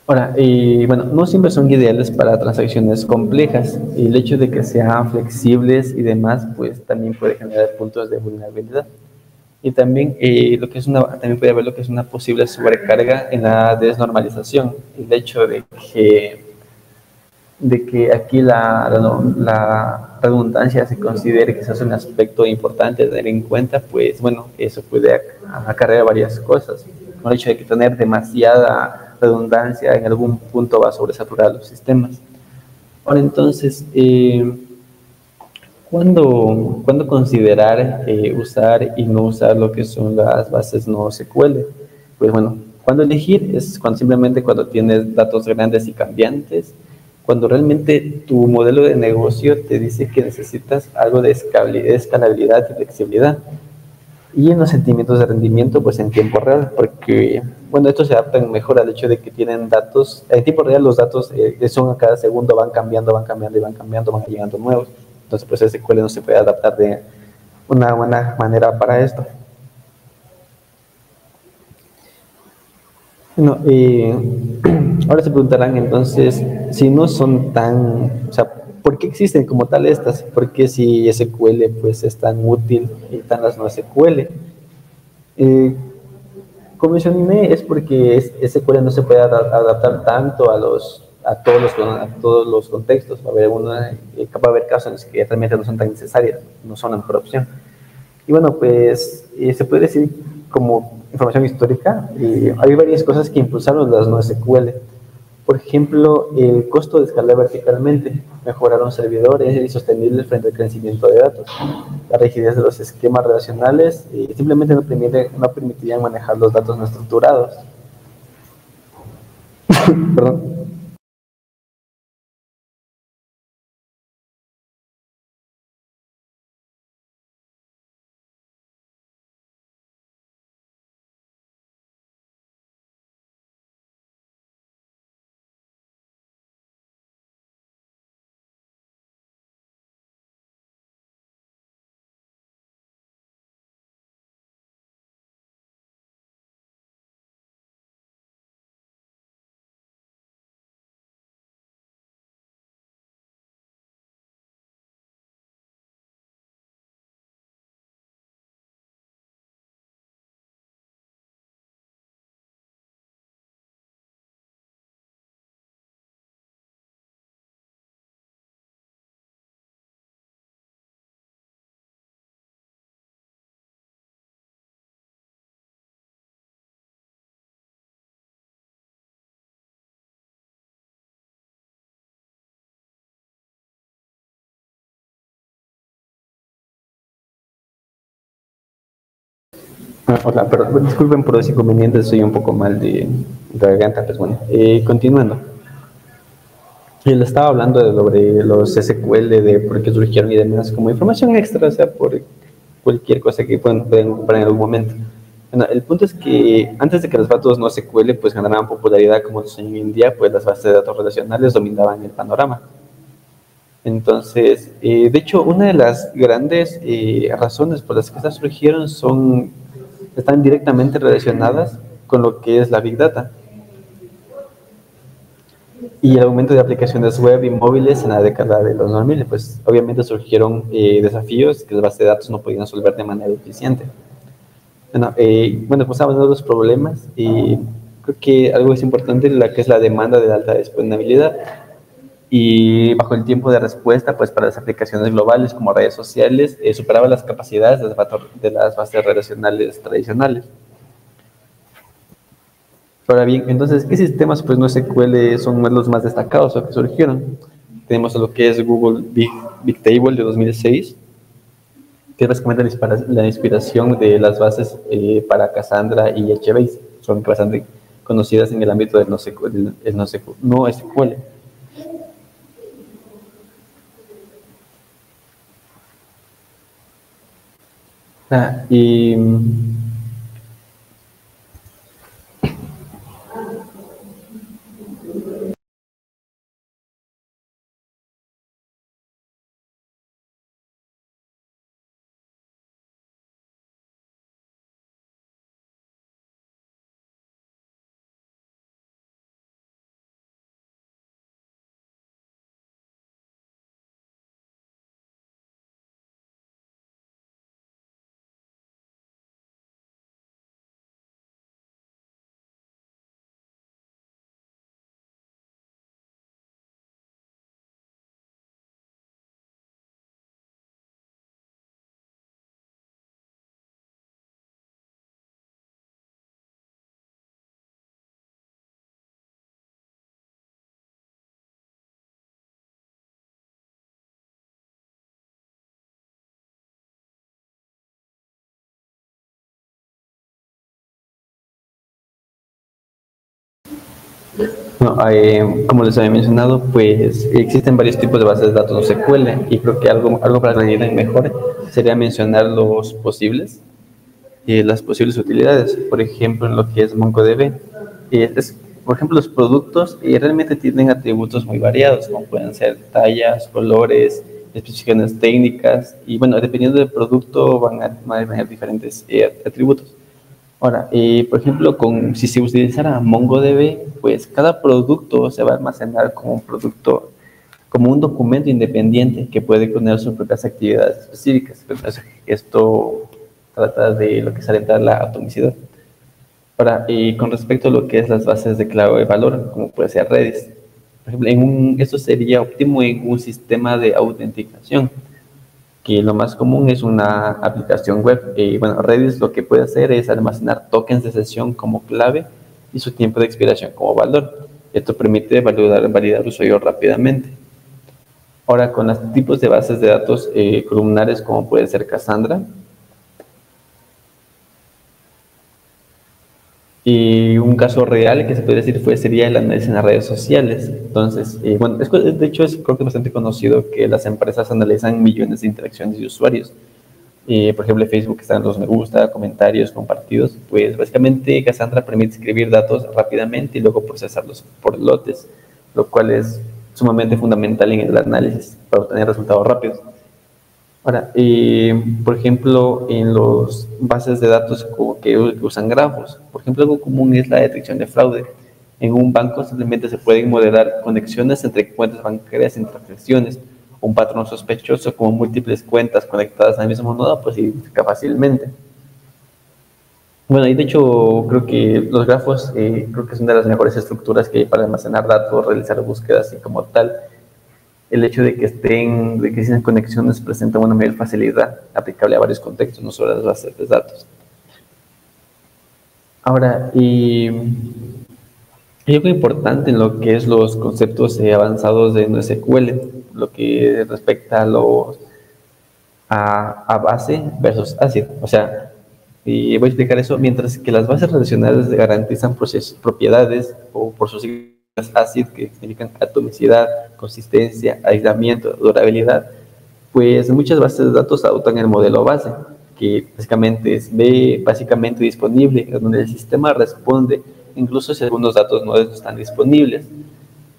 Ahora, bueno, no siempre son ideales para transacciones complejas y el hecho de que sean flexibles y demás, pues también puede generar puntos de vulnerabilidad. Y también, también puede haber lo que es una posible sobrecarga en la desnormalización. El hecho de que aquí la redundancia se considere que eso es un aspecto importante de tener en cuenta, pues bueno, eso puede acarrear varias cosas. El hecho de que tener demasiada redundancia en algún punto va a sobresaturar los sistemas. Ahora entonces, ¿cuándo considerar usar y no usar lo que son las bases no SQL? Pues bueno, ¿cuándo elegir? Es simplemente cuando tienes datos grandes y cambiantes, cuando realmente tu modelo de negocio te dice que necesitas algo de escalabilidad y flexibilidad. Y en los sentimientos de rendimiento, pues en tiempo real, porque, bueno, estos se adaptan mejor al hecho de que tienen datos, en tiempo real los datos son a cada segundo, van cambiando y van cambiando, van llegando nuevos. Entonces, pues SQL no se puede adaptar de una buena manera para esto. Bueno, ahora se preguntarán entonces, si no son o sea, ¿por qué existen como tal estas? ¿Por qué si SQL pues es tan útil y tan las no SQL? Como mencioné, es porque SQL no se puede adaptar tanto a todos los contextos. Va a haber casos en los que realmente no son tan necesarias, no son la mejor opción. Y bueno, pues se puede decir como información histórica, hay varias cosas que impulsaron las no SQL. Por ejemplo, el costo de escalar verticalmente, mejoraron servidores y sostenibles frente al crecimiento de datos. La rigidez de los esquemas relacionales simplemente no permitirían manejar los datos no estructurados. Perdón. Hola, pero disculpen por los inconvenientes, soy un poco mal de garganta, pues bueno, continuando. Y le estaba hablando sobre los SQL, de por qué surgieron y demás, como información extra, o sea, por cualquier cosa que pueden ocupar en algún momento. Bueno, el punto es que antes de que los datos no SQL pues ganaran popularidad como son hoy en día, pues las bases de datos relacionales dominaban el panorama. Entonces, de hecho, una de las grandes razones por las que estas surgieron están directamente relacionadas con lo que es la Big Data y el aumento de aplicaciones web y móviles en la década de los 2000. Pues obviamente surgieron desafíos que las bases de datos no podían resolver de manera eficiente. Bueno, pues hablando de los problemas, creo que algo es importante, la que es la demanda de alta disponibilidad y bajo el tiempo de respuesta, pues para las aplicaciones globales como redes sociales, superaba las capacidades de las bases relacionales tradicionales. Ahora bien, entonces, ¿qué sistemas pues no SQL son los más destacados o que surgieron? Tenemos lo que es Google Big Table de 2006, que es básicamente la inspiración de las bases para Cassandra y HBase. Son bastante conocidas en el ámbito del no SQL. Y no, como les había mencionado, pues existen varios tipos de bases de datos no SQL y creo que algo para que la entiendan mejor sería mencionar los posibles y las posibles utilidades. Por ejemplo, en lo que es MongoDB, por ejemplo, los productos realmente tienen atributos muy variados, como pueden ser tallas, colores, especificaciones técnicas y bueno, dependiendo del producto van a tener diferentes atributos. Ahora, por ejemplo, si se utilizara MongoDB, pues cada producto se va a almacenar como un producto, como un documento independiente que puede tener sus propias actividades específicas. Entonces, esto trata de lo que se alentar la atomicidad. Ahora, con respecto a lo que es las bases de clave de valor, como puede ser Redis, por ejemplo, esto sería óptimo en un sistema de autenticación, que lo más común es una aplicación web. Bueno, Redis lo que puede hacer es almacenar tokens de sesión como clave y su tiempo de expiración como valor. Esto permite validar el usuario rápidamente. Ahora, con los tipos de bases de datos columnares como puede ser Cassandra, y un caso real que se puede decir sería el análisis en las redes sociales. Entonces, bueno, de hecho creo que es bastante conocido que las empresas analizan millones de interacciones de usuarios. Por ejemplo, en Facebook están los me gusta, comentarios, compartidos. Pues básicamente Cassandra permite escribir datos rápidamente y luego procesarlos por lotes, lo cual es sumamente fundamental en el análisis para obtener resultados rápidos. Ahora, por ejemplo, en las bases de datos que usan grafos, por ejemplo, algo común es la detección de fraude. En un banco simplemente se pueden modelar conexiones entre cuentas bancarias y transacciones. Un patrón sospechoso como múltiples cuentas conectadas al mismo nodo, pues se identifica fácilmente. Bueno, y de hecho creo que los grafos creo que son de las mejores estructuras que hay para almacenar datos, realizar búsquedas y como tal el hecho de que existen conexiones presenta una mayor facilidad aplicable a varios contextos, no solo a las bases de datos. Ahora, y algo importante en lo que es los conceptos avanzados de NoSQL, lo que respecta a base versus ACID. O sea, y voy a explicar eso, mientras que las bases relacionales garantizan propiedades o por sus ACID, que significan atomicidad, consistencia, aislamiento, durabilidad, pues muchas bases de datos adoptan el modelo base, que básicamente es básicamente disponible, donde el sistema responde, incluso si algunos datos no están disponibles.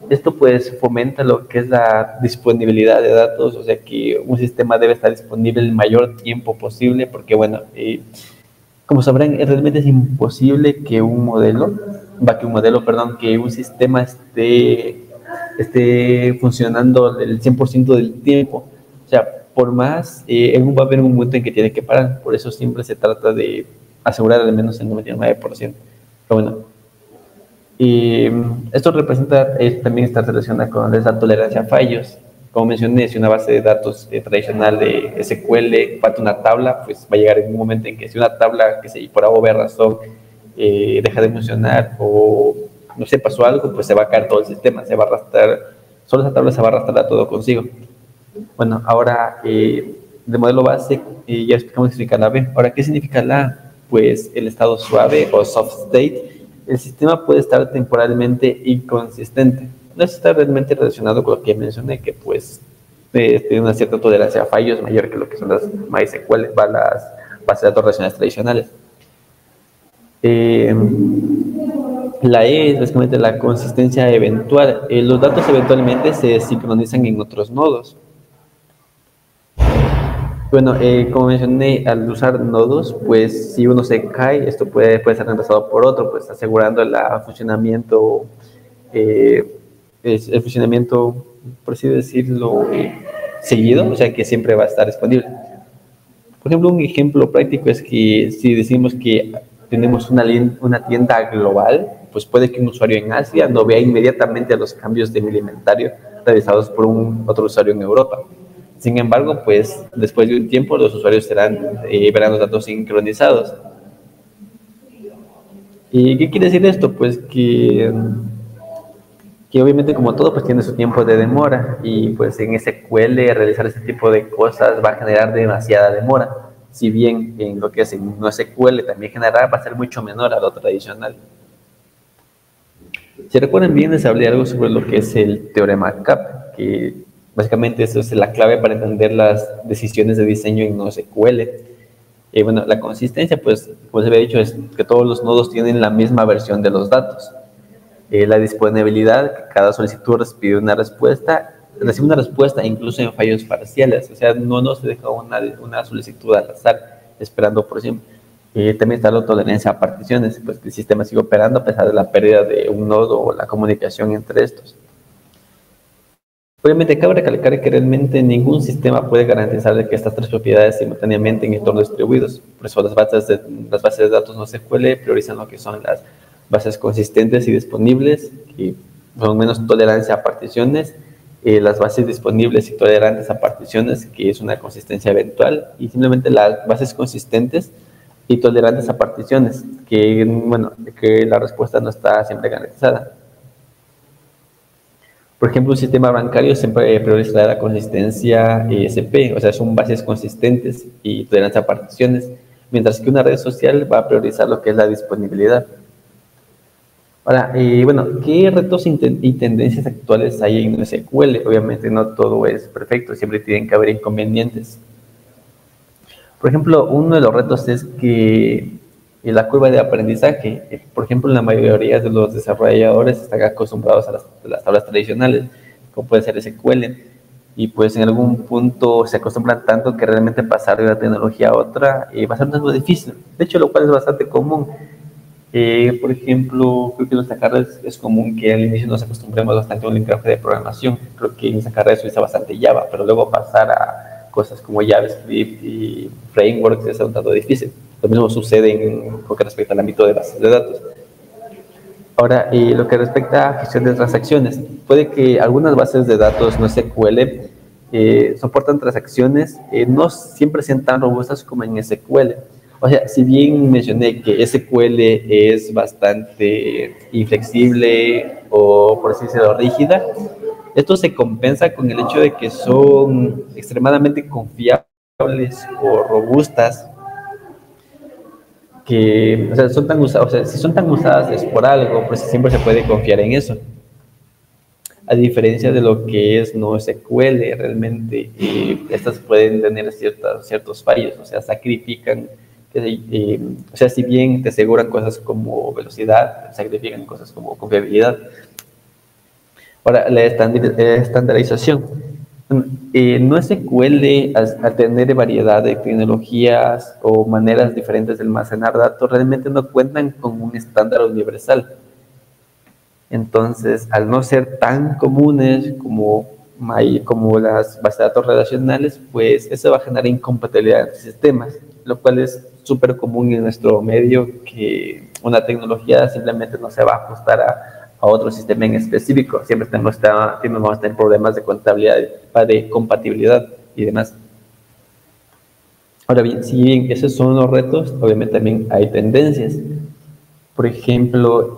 Esto pues fomenta lo que es la disponibilidad de datos, o sea que un sistema debe estar disponible el mayor tiempo posible, porque bueno, como sabrán, realmente es imposible que que un sistema esté funcionando el 100% del tiempo. O sea, por más, va a haber un momento en que tiene que parar, por eso siempre se trata de asegurar al menos el 99%. Pero bueno, esto representa, también está relacionado con esa tolerancia a fallos. Como mencioné, si una base de datos tradicional de SQL falta una tabla, pues va a llegar en un momento en que si una tabla que por A o B razón deja de funcionar o no sé, pasó algo, pues se va a caer todo el sistema, se va a arrastrar, solo esa tabla se va a arrastrar a todo consigo. Bueno, ahora de modelo base ya explicamos qué significa la B. Ahora, ¿qué significa la A? Pues el estado suave o soft state. El sistema puede estar temporalmente inconsistente. No está realmente relacionado con lo que mencioné, que pues tiene una cierta tolerancia a fallos mayor que lo que son las MySQL, las bases de datos relacionales tradicionales. La E es básicamente la consistencia eventual. Los datos eventualmente se sincronizan en otros nodos. Bueno, como mencioné, al usar nodos, pues si uno se cae, esto puede ser reemplazado por otro, pues asegurando el funcionamiento, por así decirlo, seguido, o sea que siempre va a estar disponible. Por ejemplo, un ejemplo práctico es que si decimos que tenemos una tienda global, pues puede que un usuario en Asia no vea inmediatamente los cambios de inventario realizados por otro usuario en Europa. Sin embargo, pues después de un tiempo los usuarios verán los datos sincronizados. ¿Y qué quiere decir esto? Pues que obviamente como todo pues tiene su tiempo de demora y pues en SQL realizar este tipo de cosas va a generar demasiada demora. Si bien en lo que es en NoSQL también generará, va a ser mucho menor a lo tradicional. Si recuerdan bien, les hablé algo sobre lo que es el teorema CAP, que básicamente eso es la clave para entender las decisiones de diseño en NoSQL. Bueno, la consistencia, pues, como se había dicho, es que todos los nodos tienen la misma versión de los datos. La disponibilidad, que cada solicitud recibe una respuesta incluso en fallos parciales. O sea, no se deja una solicitud al azar, esperando por siempre. También está la tolerancia a particiones, pues que el sistema sigue operando a pesar de la pérdida de un nodo o la comunicación entre estos. Obviamente cabe recalcar que realmente ningún sistema puede garantizar que estas tres propiedades simultáneamente en entornos distribuidos. Por eso las bases de datos NoSQL priorizan lo que son las bases consistentes y disponibles, que son menos tolerancia a particiones, las bases disponibles y tolerantes a particiones, que es una consistencia eventual, y simplemente las bases consistentes y tolerantes a particiones, que la respuesta no está siempre garantizada. Por ejemplo, un sistema bancario siempre priorizará la consistencia SP, o sea, son bases consistentes y tolerancia a particiones, mientras que una red social va a priorizar lo que es la disponibilidad. Ahora, ¿qué retos y tendencias actuales hay en SQL? Obviamente no todo es perfecto, siempre tienen que haber inconvenientes. Por ejemplo, uno de los retos es que la curva de aprendizaje, por ejemplo, la mayoría de los desarrolladores están acostumbrados a las tablas tradicionales, como puede ser SQL, y pues en algún punto se acostumbran tanto que realmente pasar de una tecnología a otra va a ser algo difícil. De hecho, lo cual es bastante común. Por ejemplo, creo que en nuestra carrera es común que al inicio nos acostumbremos bastante a un lenguaje de programación. Creo que en esa carrera se utiliza bastante Java, pero luego pasar a cosas como JavaScript y frameworks es un tanto difícil. Lo mismo sucede con que respecta al ámbito de bases de datos. Ahora, lo que respecta a gestión de transacciones, puede que algunas bases de datos NoSQL soportan transacciones, no siempre sean tan robustas como en SQL. O sea, si bien mencioné que SQL es bastante inflexible o, por así decirlo, rígida, esto se compensa con el hecho de que son extremadamente confiables o robustas, que, o sea, son tan usadas, o sea, si son tan usadas es por algo, pues siempre se puede confiar en eso. a diferencia de lo que es NoSQL. Realmente estas pueden tener ciertos fallos, o sea, sacrifican, o sea, si bien te aseguran cosas como velocidad, sacrifican cosas como confiabilidad. Ahora, la estandarización. NoSQL, al tener variedad de tecnologías o maneras diferentes de almacenar datos, realmente no cuentan con un estándar universal. Entonces, al no ser tan comunes como las bases de datos relacionales, pues eso va a generar incompatibilidad entre sistemas, lo cual es súper común en nuestro medio, que una tecnología simplemente no se va a ajustar a otro sistema en específico. Siempre vamos a tener problemas de contabilidad, de compatibilidad y demás. Ahora bien, si bien esos son los retos, obviamente también hay tendencias. Por ejemplo,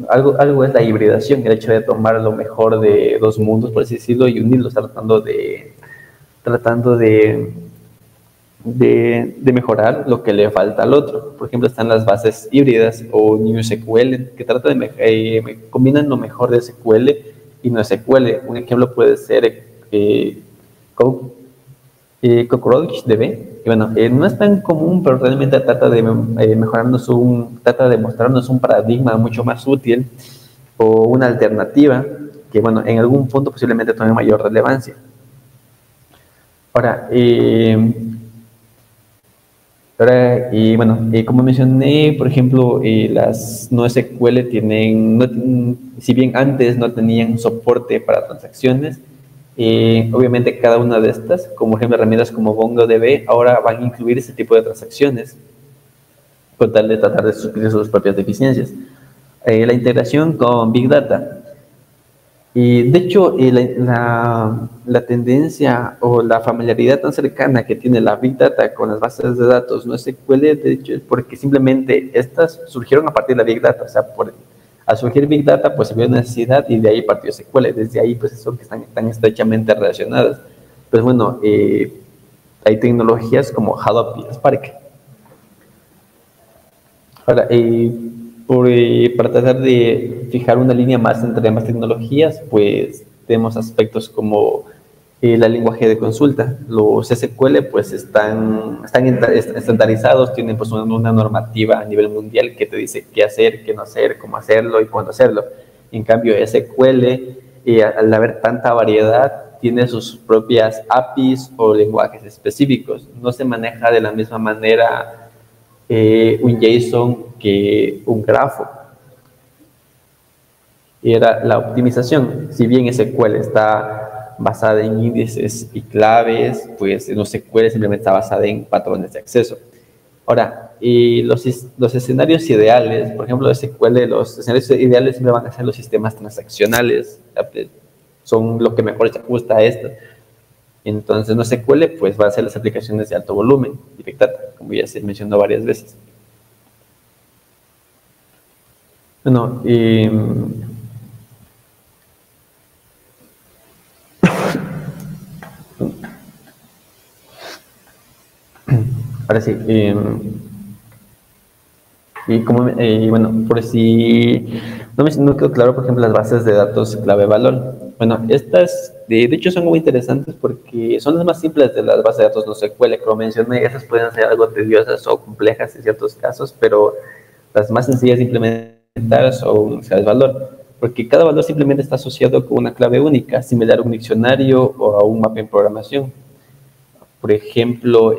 algo es la hibridación, el hecho de tomar lo mejor de dos mundos, por así decirlo, y unirlos, tratando de mejorar lo que le falta al otro. Por ejemplo, están las bases híbridas o NewSQL, que combinan lo mejor de SQL y NoSQL. Un ejemplo puede ser CockroachDB. Y bueno, no es tan común, pero realmente trata de mostrarnos un paradigma mucho más útil o una alternativa que, bueno, en algún punto posiblemente tome mayor relevancia. Ahora, como mencioné, por ejemplo, las NoSQL si bien antes no tenían soporte para transacciones, obviamente cada una de estas, como ejemplo herramientas como MongoDB, ahora van a incluir ese tipo de transacciones con tal de tratar de suplir sus propias deficiencias. La integración con Big Data. Y de hecho, la tendencia o la familiaridad tan cercana que tiene la Big Data con las bases de datos NoSQL, de hecho, es porque simplemente estas surgieron a partir de la Big Data. O sea, al surgir Big Data, pues se vio necesidad y de ahí partió SQL. Desde ahí, pues son que están estrechamente relacionadas. Pues bueno, hay tecnologías como Hadoop y Spark. Ahora, para tratar de fijar una línea más entre ambas tecnologías, pues tenemos aspectos como el lenguaje de consulta. Los SQL pues están estandarizados, tienen pues una normativa a nivel mundial que te dice qué hacer, qué no hacer, cómo hacerlo y cuándo hacerlo. En cambio, SQL, al haber tanta variedad, tiene sus propias APIs o lenguajes específicos. No se maneja de la misma manera un JSON que un grafo. Y era la optimización. Si bien SQL está basada en índices y claves, pues NoSQL simplemente está basada en patrones de acceso. Ahora, los escenarios ideales, por ejemplo, SQL, los escenarios ideales siempre van a ser los sistemas transaccionales, son lo que mejor se ajusta a esto. Entonces, NoSQL pues va a ser las aplicaciones de alto volumen, Big Data, como ya se mencionó varias veces. Bueno, ahora sí, por si no quedó claro, por ejemplo, las bases de datos clave-valor. Bueno, estas de hecho son muy interesantes porque son las más simples de las bases de datos NoSQL. Como mencioné, esas pueden ser algo tediosas o complejas en ciertos casos, pero las más sencillas de implementar son clave-valor, porque cada valor simplemente está asociado con una clave única, similar a un diccionario o a un mapa en programación. Por ejemplo,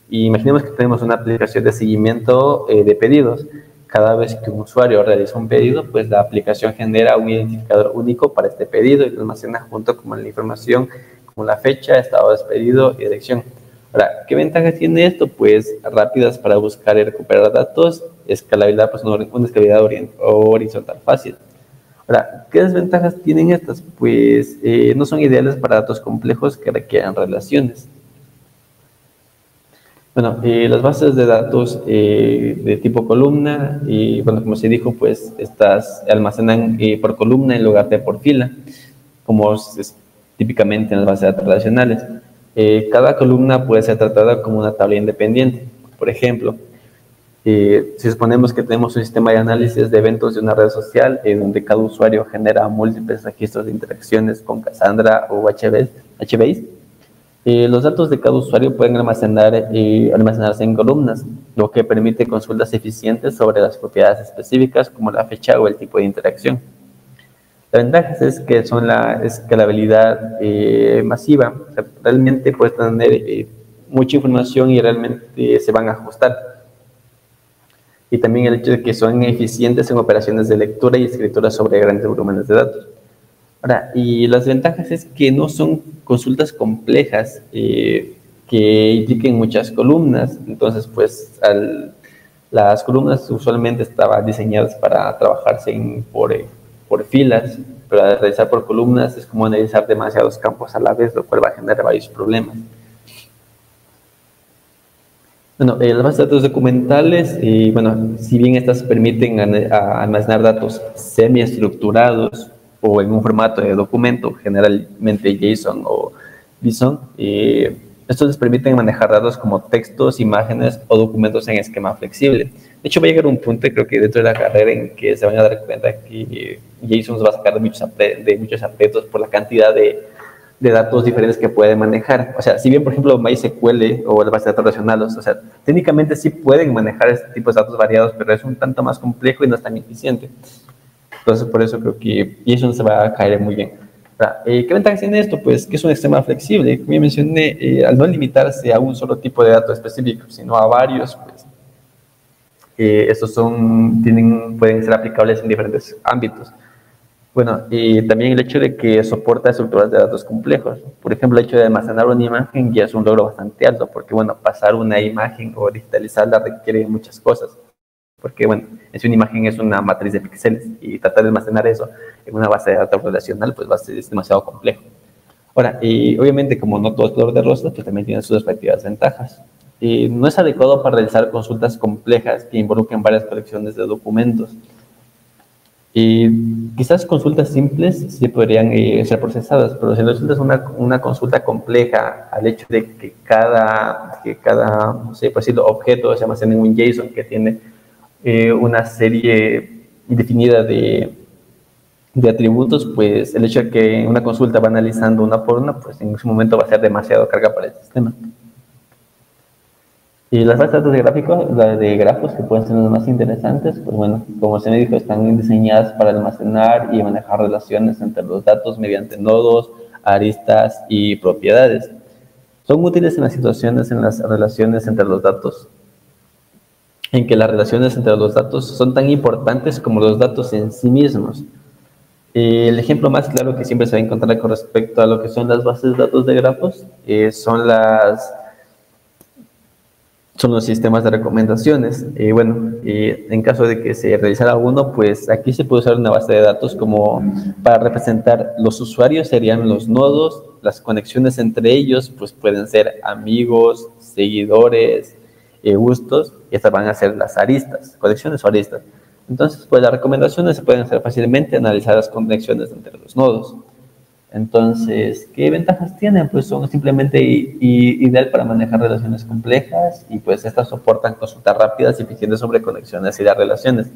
imaginemos que tenemos una aplicación de seguimiento de pedidos. Cada vez que un usuario realiza un pedido, pues la aplicación genera un identificador único para este pedido y lo almacena junto con la información como la fecha, estado de pedido y dirección. Ahora, ¿qué ventajas tiene esto? Pues rápidas para buscar y recuperar datos, escalabilidad, pues una escalabilidad horizontal fácil. Ahora, ¿qué desventajas tienen estas? Pues no son ideales para datos complejos que requieran relaciones. Bueno, las bases de datos de tipo columna, y bueno, como se dijo, pues estas almacenan por columna en lugar de por fila, como es típicamente en las bases de datos relacionales. Cada columna puede ser tratada como una tabla independiente. Por ejemplo, Si suponemos que tenemos un sistema de análisis de eventos de una red social, donde cada usuario genera múltiples registros de interacciones con Cassandra o HBase, los datos de cada usuario pueden almacenarse en columnas, lo que permite consultas eficientes sobre las propiedades específicas como la fecha o el tipo de interacción. La ventaja es que son la escalabilidad masiva. O sea, realmente puedes tener mucha información y realmente se van a ajustar. Y también el hecho de que son eficientes en operaciones de lectura y escritura sobre grandes volúmenes de datos. Ahora, y las ventajas es que no son consultas complejas que impliquen muchas columnas. Entonces, pues, las columnas usualmente estaban diseñadas para trabajarse por filas, pero al realizar por columnas es como analizar demasiados campos a la vez, lo cual va a generar varios problemas. Bueno, las bases de datos documentales, bueno, si bien estas permiten almacenar datos semiestructurados o en un formato de documento, generalmente JSON o BSON, estos les permiten manejar datos como textos, imágenes o documentos en esquema flexible. De hecho, va a llegar un punto, creo que dentro de la carrera, en que se van a dar cuenta que JSON nos va a sacar de muchos aprietos por la cantidad de datos diferentes que puede manejar. O sea, si bien, por ejemplo, MySQL o la base de datos relacionales, o sea, técnicamente sí pueden manejar este tipo de datos variados, pero es un tanto más complejo y no es tan eficiente. Entonces, por eso creo que JSON se va a caer muy bien. ¿Qué ventajas tiene esto? Pues que es un esquema flexible. Como ya mencioné, al no limitarse a un solo tipo de dato específico, sino a varios, pues, estos pueden ser aplicables en diferentes ámbitos. Bueno, y también el hecho de que soporta estructuras de datos complejos. Por ejemplo, el hecho de almacenar una imagen ya es un logro bastante alto, porque, bueno, pasar una imagen o digitalizarla requiere muchas cosas. Porque, bueno, si una imagen es una matriz de píxeles y tratar de almacenar eso en una base de datos relacional, pues es demasiado complejo. Ahora, y obviamente, como no todo es color de rosa, pues también tiene sus respectivas ventajas. No es adecuado para realizar consultas complejas que involucren varias colecciones de documentos. Quizás consultas simples sí podrían ser procesadas, pero si resulta una consulta compleja al hecho de que cada no sé, por decirlo, objeto se almacena en un JSON que tiene una serie indefinida de atributos, pues el hecho de que una consulta va analizando una por una, pues en ese momento va a ser demasiado carga para el sistema. Y las bases de datos de grafos, que pueden ser las más interesantes, pues bueno, como se me dijo, están diseñadas para almacenar y manejar relaciones entre los datos mediante nodos, aristas y propiedades. Son útiles en las situaciones en las relaciones entre los datos, en que las relaciones entre los datos son tan importantes como los datos en sí mismos. El ejemplo más claro que siempre se va a encontrar con respecto a lo que son las bases de datos de grafos son los sistemas de recomendaciones. Bueno, en caso de que se realizara uno, pues aquí se puede usar una base de datos como para representar los usuarios, serían los nodos, las conexiones entre ellos, pues pueden ser amigos, seguidores, gustos, y estas van a ser las aristas, conexiones o aristas. Entonces, pues las recomendaciones se pueden hacer fácilmente, analizar las conexiones entre los nodos. Entonces, ¿qué ventajas tienen? Pues son simplemente ideal para manejar relaciones complejas y pues estas soportan consultas rápidas y eficientes sobre conexiones y las relaciones.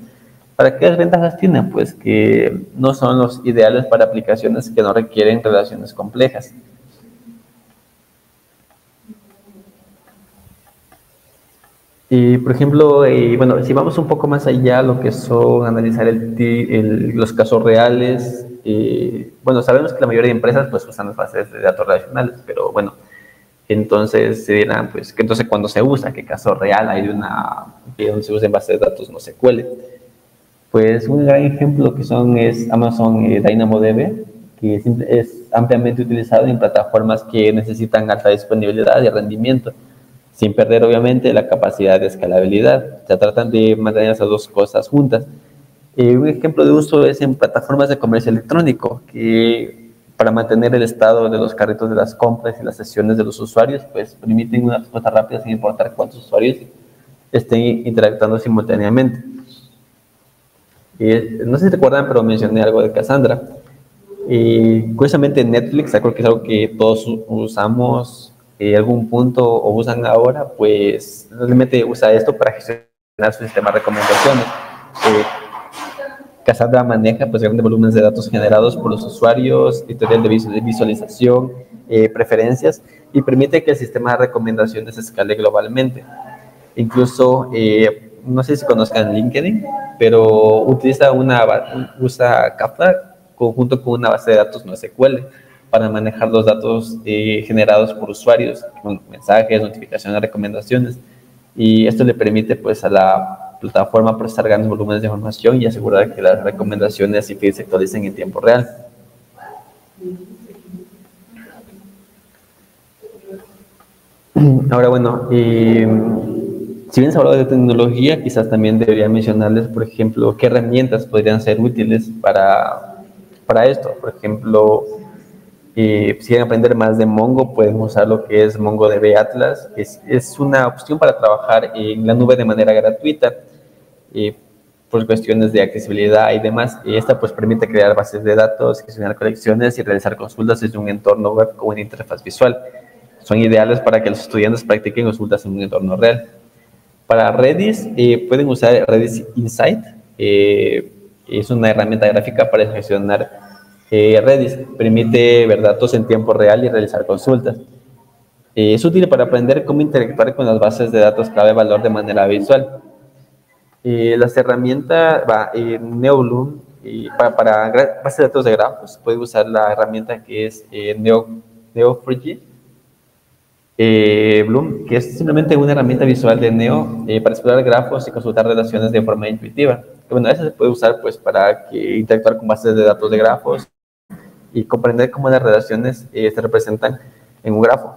¿Para qué ventajas tienen? Pues que no son los ideales para aplicaciones que no requieren relaciones complejas. Y, por ejemplo, bueno, si vamos un poco más allá, lo que son analizar los casos reales, bueno, sabemos que la mayoría de empresas pues usan las bases de datos relacionales, pero bueno, entonces se dirán, pues, que entonces cuando se usa, ¿qué caso real hay donde se usen bases de datos no SQL? Pues un gran ejemplo es Amazon DynamoDB, que es ampliamente utilizado en plataformas que necesitan alta disponibilidad y rendimiento, sin perder obviamente la capacidad de escalabilidad. Se tratan de mantener esas dos cosas juntas. Un ejemplo de uso es en plataformas de comercio electrónico, que para mantener el estado de los carritos de las compras y las sesiones de los usuarios, pues permiten una respuesta rápida sin importar cuántos usuarios estén interactuando simultáneamente. No sé si recuerdan, pero mencioné algo de Cassandra. Curiosamente Netflix, creo que es algo que todos usamos en algún punto o usan ahora, pues realmente usa esto para gestionar su sistema de recomendaciones. Cassandra maneja pues grandes volúmenes de datos generados por los usuarios, historial de visualización, preferencias, y permite que el sistema de recomendaciones escale globalmente. Incluso, no sé si conozcan LinkedIn, pero usa Kafka junto con una base de datos NoSQL para manejar los datos generados por usuarios, mensajes, notificaciones, recomendaciones, y esto le permite pues a la plataforma procesar grandes volúmenes de información y asegurar que las recomendaciones y feeds se actualicen en tiempo real. Ahora, bueno, si bien se ha hablado de tecnología, quizás también debería mencionarles, por ejemplo, qué herramientas podrían ser útiles para esto. Por ejemplo, si quieren aprender más de Mongo, pueden usar lo que es MongoDB Atlas. Es una opción para trabajar en la nube de manera gratuita, por cuestiones de accesibilidad y demás. Y esta pues permite crear bases de datos, gestionar colecciones y realizar consultas desde un entorno web con una interfaz visual. Son ideales para que los estudiantes practiquen consultas en un entorno real. Para Redis, pueden usar Redis Insight. Es una herramienta gráfica para gestionar Redis. Permite ver datos en tiempo real y realizar consultas. Es útil para aprender cómo interactuar con las bases de datos clave-valor de manera visual. Las herramientas, NeoBloom, para bases de datos de grafos, puede usar la herramienta que es Neo4j. Bloom, que es simplemente una herramienta visual de Neo para explorar grafos y consultar relaciones de forma intuitiva. Bueno, esa se puede usar pues para interactuar con bases de datos de grafos y comprender cómo las relaciones se representan en un grafo.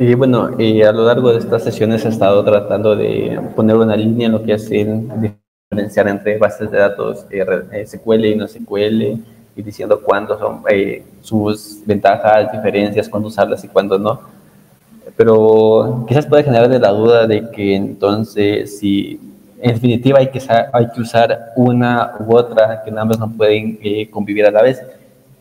Y bueno, a lo largo de estas sesiones he estado tratando de poner una línea en lo que es diferenciar entre bases de datos SQL y no SQL, y diciendo cuándo son sus ventajas, diferencias, cuándo usarlas y cuándo no. Pero quizás pueda generar la duda de que entonces, si en definitiva hay que usar una u otra, que ambas no pueden convivir a la vez.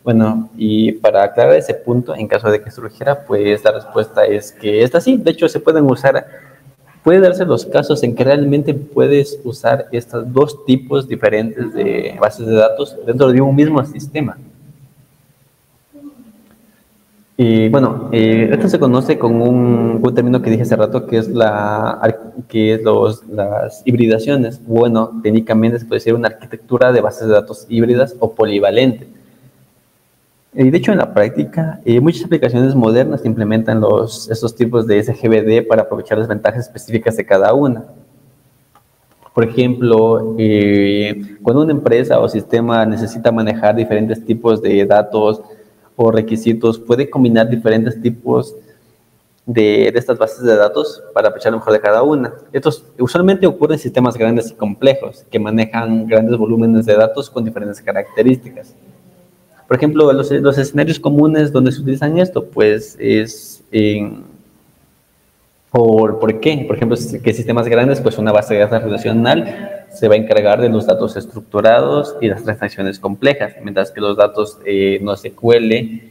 Bueno, y para aclarar ese punto, en caso de que surgiera, pues la respuesta es que esta sí, de hecho se pueden usar, puede darse los casos en que realmente puedes usar estos dos tipos diferentes de bases de datos dentro de un mismo sistema. Y bueno, esto se conoce con un término que dije hace rato, que es las hibridaciones. Bueno, técnicamente se puede decir una arquitectura de bases de datos híbridas o polivalente. Y de hecho, en la práctica, muchas aplicaciones modernas implementan estos tipos de SGBD para aprovechar las ventajas específicas de cada una. Por ejemplo, cuando una empresa o sistema necesita manejar diferentes tipos de datos o requisitos, puede combinar diferentes tipos de estas bases de datos para aprovechar lo mejor de cada una. Estos usualmente ocurren en sistemas grandes y complejos que manejan grandes volúmenes de datos con diferentes características. Por ejemplo, los escenarios comunes donde se utilizan esto, pues es ¿por qué? Por ejemplo, que sistemas grandes, pues una base de datos relacional se va a encargar de los datos estructurados y las transacciones complejas, mientras que los datos no SQL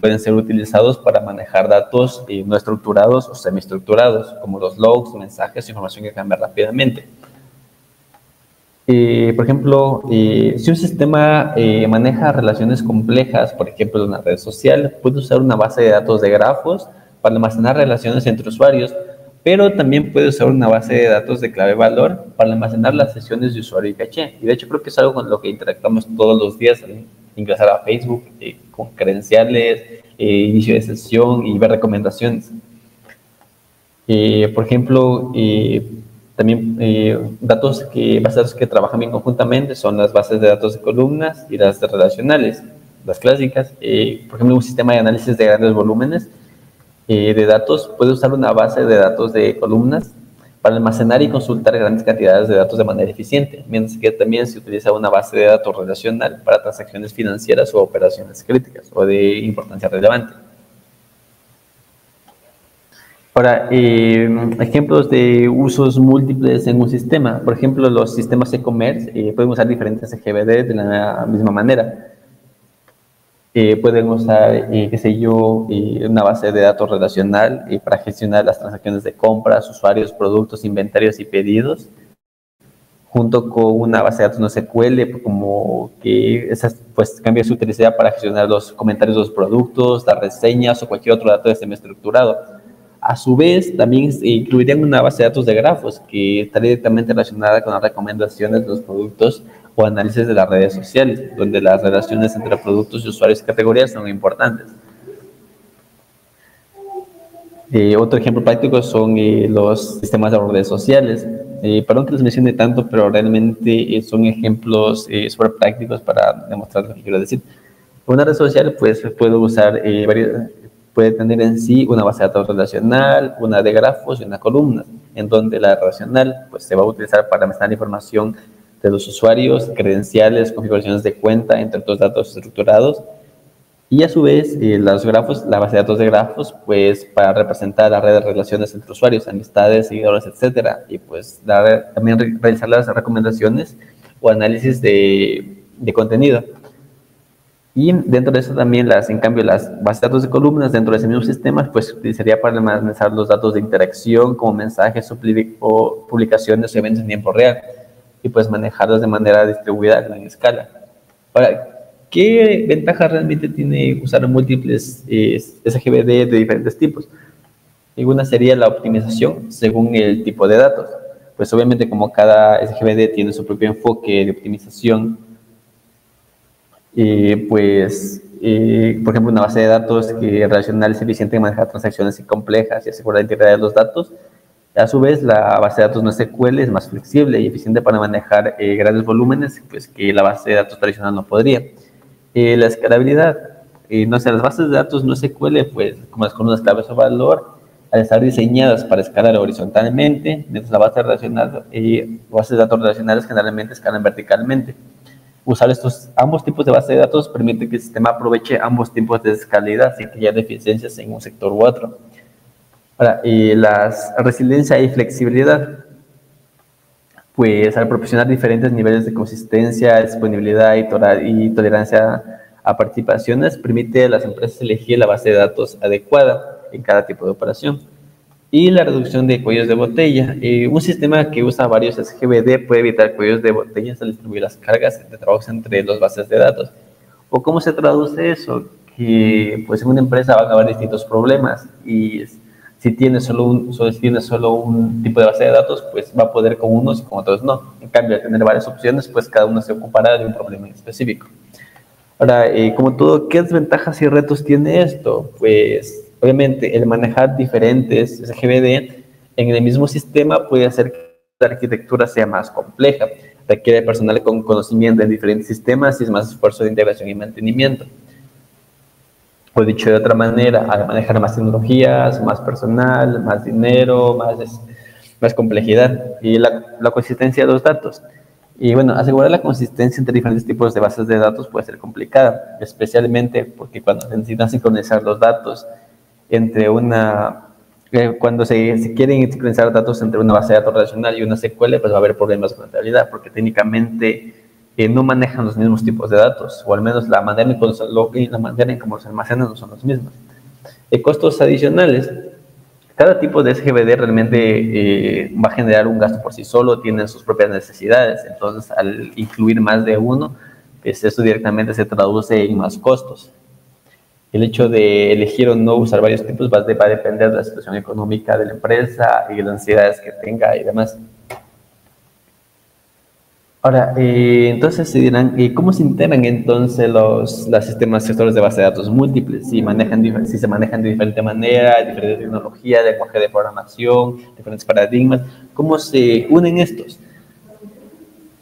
pueden ser utilizados para manejar datos no estructurados o semiestructurados, como los logs, mensajes, información que cambia rápidamente. Por ejemplo, si un sistema maneja relaciones complejas, por ejemplo, una red social, puede usar una base de datos de grafos para almacenar relaciones entre usuarios, pero también puede usar una base de datos de clave valor para almacenar las sesiones de usuario y caché. Y de hecho creo que es algo con lo que interactuamos todos los días al ingresar a Facebook, con credenciales, inicio de sesión y ver recomendaciones. Por ejemplo, también bases de datos que trabajan bien conjuntamente son las bases de datos de columnas y las de relacionales, las clásicas. Por ejemplo, un sistema de análisis de grandes volúmenes de datos puede usar una base de datos de columnas para almacenar y consultar grandes cantidades de datos de manera eficiente, mientras que también se utiliza una base de datos relacional para transacciones financieras o operaciones críticas o de importancia relevante. Ahora, ejemplos de usos múltiples en un sistema. Por ejemplo, los sistemas e-commerce pueden usar diferentes GBD de la misma manera. Pueden usar, qué sé yo, una base de datos relacional para gestionar las transacciones de compras, usuarios, productos, inventarios y pedidos, junto con una base de datos no SQL, como que esas pues cambia su utilidad para gestionar los comentarios de los productos, las reseñas o cualquier otro dato semiestructurado. A su vez, también incluirían una base de datos de grafos que está directamente relacionada con las recomendaciones de los productos o análisis de las redes sociales, donde las relaciones entre productos y usuarios y categorías son importantes. Otro ejemplo práctico son los sistemas de redes sociales. Perdón que les mencione tanto, pero realmente son ejemplos súper prácticos para demostrar lo que quiero decir. Una red social pues puede usar puede tener en sí una base de datos relacional, una de grafos y una columna, en donde la relacional pues se va a utilizar para almacenar información de los usuarios, credenciales, configuraciones de cuenta, entre otros datos estructurados. Y a su vez, los grafos, la base de datos de grafos, pues para representar la red de relaciones entre usuarios, amistades, seguidores, etcétera. Y pues también realizar las recomendaciones o análisis de contenido. Y dentro de eso también, en cambio, las bases de datos de columnas dentro de ese mismo sistema, pues se utilizaría para almacenar los datos de interacción como mensajes o publicaciones o eventos en tiempo real y pues manejarlos de manera distribuida a gran escala. Ahora, ¿qué ventaja realmente tiene usar múltiples SGBD de diferentes tipos? Una sería la optimización según el tipo de datos. Pues obviamente como cada SGBD tiene su propio enfoque de optimización, por ejemplo, una base de datos relacional es eficiente en manejar transacciones complejas y asegurar la integridad de los datos. A su vez, la base de datos no SQL es más flexible y eficiente para manejar grandes volúmenes, pues que la base de datos tradicional no podría. La escalabilidad, las bases de datos no SQL, pues como las columnas claves o valor, al estar diseñadas para escalar horizontalmente, mientras la base relacional bases de datos relacionales generalmente escalan verticalmente. Usar ambos tipos de base de datos permite que el sistema aproveche ambos tipos de escalabilidad sin que haya deficiencias en un sector u otro. Ahora, la resiliencia y flexibilidad, pues al proporcionar diferentes niveles de consistencia, disponibilidad y tolerancia a participaciones, permite a las empresas elegir la base de datos adecuada en cada tipo de operación. Y la reducción de cuellos de botella. Un sistema que usa varios SGBD puede evitar cuellos de botella al distribuir las cargas de trabajo entre las bases de datos. ¿O cómo se traduce eso? Que pues en una empresa van a haber distintos problemas y si tienes solo un tipo de base de datos, pues va a poder con unos y con otros no. En cambio, al tener varias opciones, pues cada uno se ocupará de un problema en específico. Ahora, como todo, ¿qué desventajas y retos tiene esto? Pues obviamente el manejar diferentes SGBD en el mismo sistema puede hacer que la arquitectura sea más compleja, requiere personal con conocimiento en diferentes sistemas y es más esfuerzo de integración y mantenimiento. O dicho de otra manera, al manejar más tecnologías, más personal, más dinero, más complejidad y la consistencia de los datos. Y bueno, asegurar la consistencia entre diferentes tipos de bases de datos puede ser complicada, especialmente porque cuando se necesitan sincronizar los datos cuando se quieren sincronizar datos entre una base de datos relacional y una SQL, pues va a haber problemas de contabilidad, porque técnicamente no manejan los mismos tipos de datos, o al menos la manera en cómo se almacenan no son los mismos. Costos adicionales. Cada tipo de SGBD realmente va a generar un gasto por sí solo, tienen sus propias necesidades, entonces al incluir más de uno, pues eso directamente se traduce en más costos. El hecho de elegir o no usar varios tipos va a depender de la situación económica de la empresa y las necesidades que tenga y demás. Ahora, entonces se dirán, ¿cómo se integran entonces los sistemas gestores de base de datos múltiples? Si se manejan de diferente manera, diferente tecnología, lenguaje de programación, diferentes paradigmas, ¿cómo se unen estos?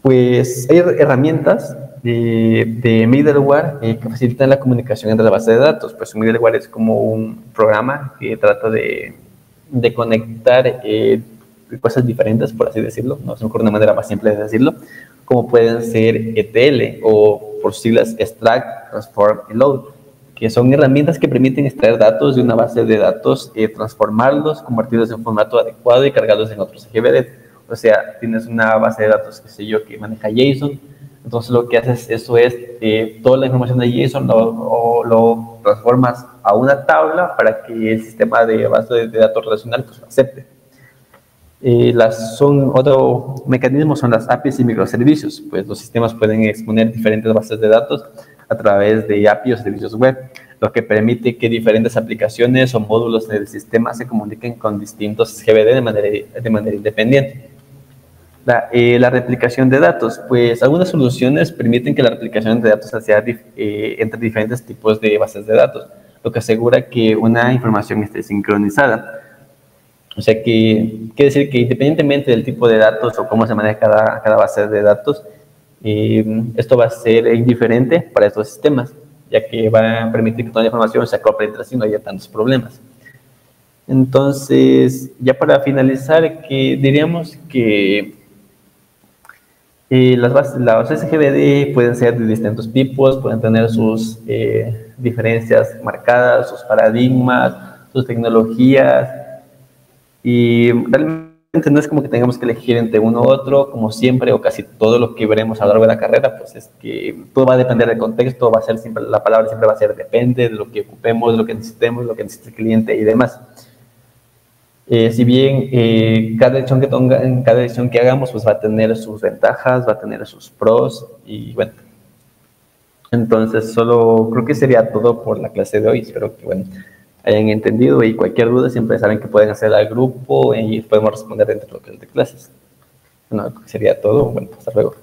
Pues hay herramientas de middleware que facilitan la comunicación entre la base de datos. Pues un middleware es como un programa que trata de conectar cosas diferentes, por así decirlo, no es una manera más simple de decirlo, como pueden ser ETL o por siglas Extract, Transform y Load, que son herramientas que permiten extraer datos de una base de datos, transformarlos, convertirlos en formato adecuado y cargarlos en otros GBD. O sea, tienes una base de datos, qué sé yo, que maneja JSON, entonces lo que haces eso es, toda la información de JSON lo transformas a una tabla para que el sistema de base de datos relacional pues, lo acepte. Otro mecanismo son las APIs y microservicios, pues los sistemas pueden exponer diferentes bases de datos a través de APIs o servicios web, lo que permite que diferentes aplicaciones o módulos del sistema se comuniquen con distintos GBD de manera independiente. La replicación de datos, pues algunas soluciones permiten que la replicación de datos sea entre diferentes tipos de bases de datos, lo que asegura que una información esté sincronizada. O sea, que quiere decir que independientemente del tipo de datos o cómo se maneja cada base de datos, esto va a ser indiferente para estos sistemas, ya que va a permitir que toda la información se acople entre sí y no haya tantos problemas. Entonces, ya para finalizar, diríamos que las SGBD pueden ser de distintos tipos, pueden tener sus diferencias marcadas, sus paradigmas, sus tecnologías, y realmente no es como que tengamos que elegir entre uno u otro, como siempre, o casi todo lo que veremos a lo largo de la carrera, pues es que todo va a depender del contexto, va a ser siempre, la palabra siempre va a ser depende de lo que ocupemos, de lo que necesitemos, de lo que necesite el cliente y demás. Si bien cada decisión que hagamos pues va a tener sus ventajas, va a tener sus pros y bueno. Entonces solo creo que sería todo por la clase de hoy. Espero que bueno, hayan entendido y cualquier duda siempre saben que pueden hacer al grupo y podemos responder dentro de lo que es de clases. Bueno, sería todo. Bueno, hasta luego.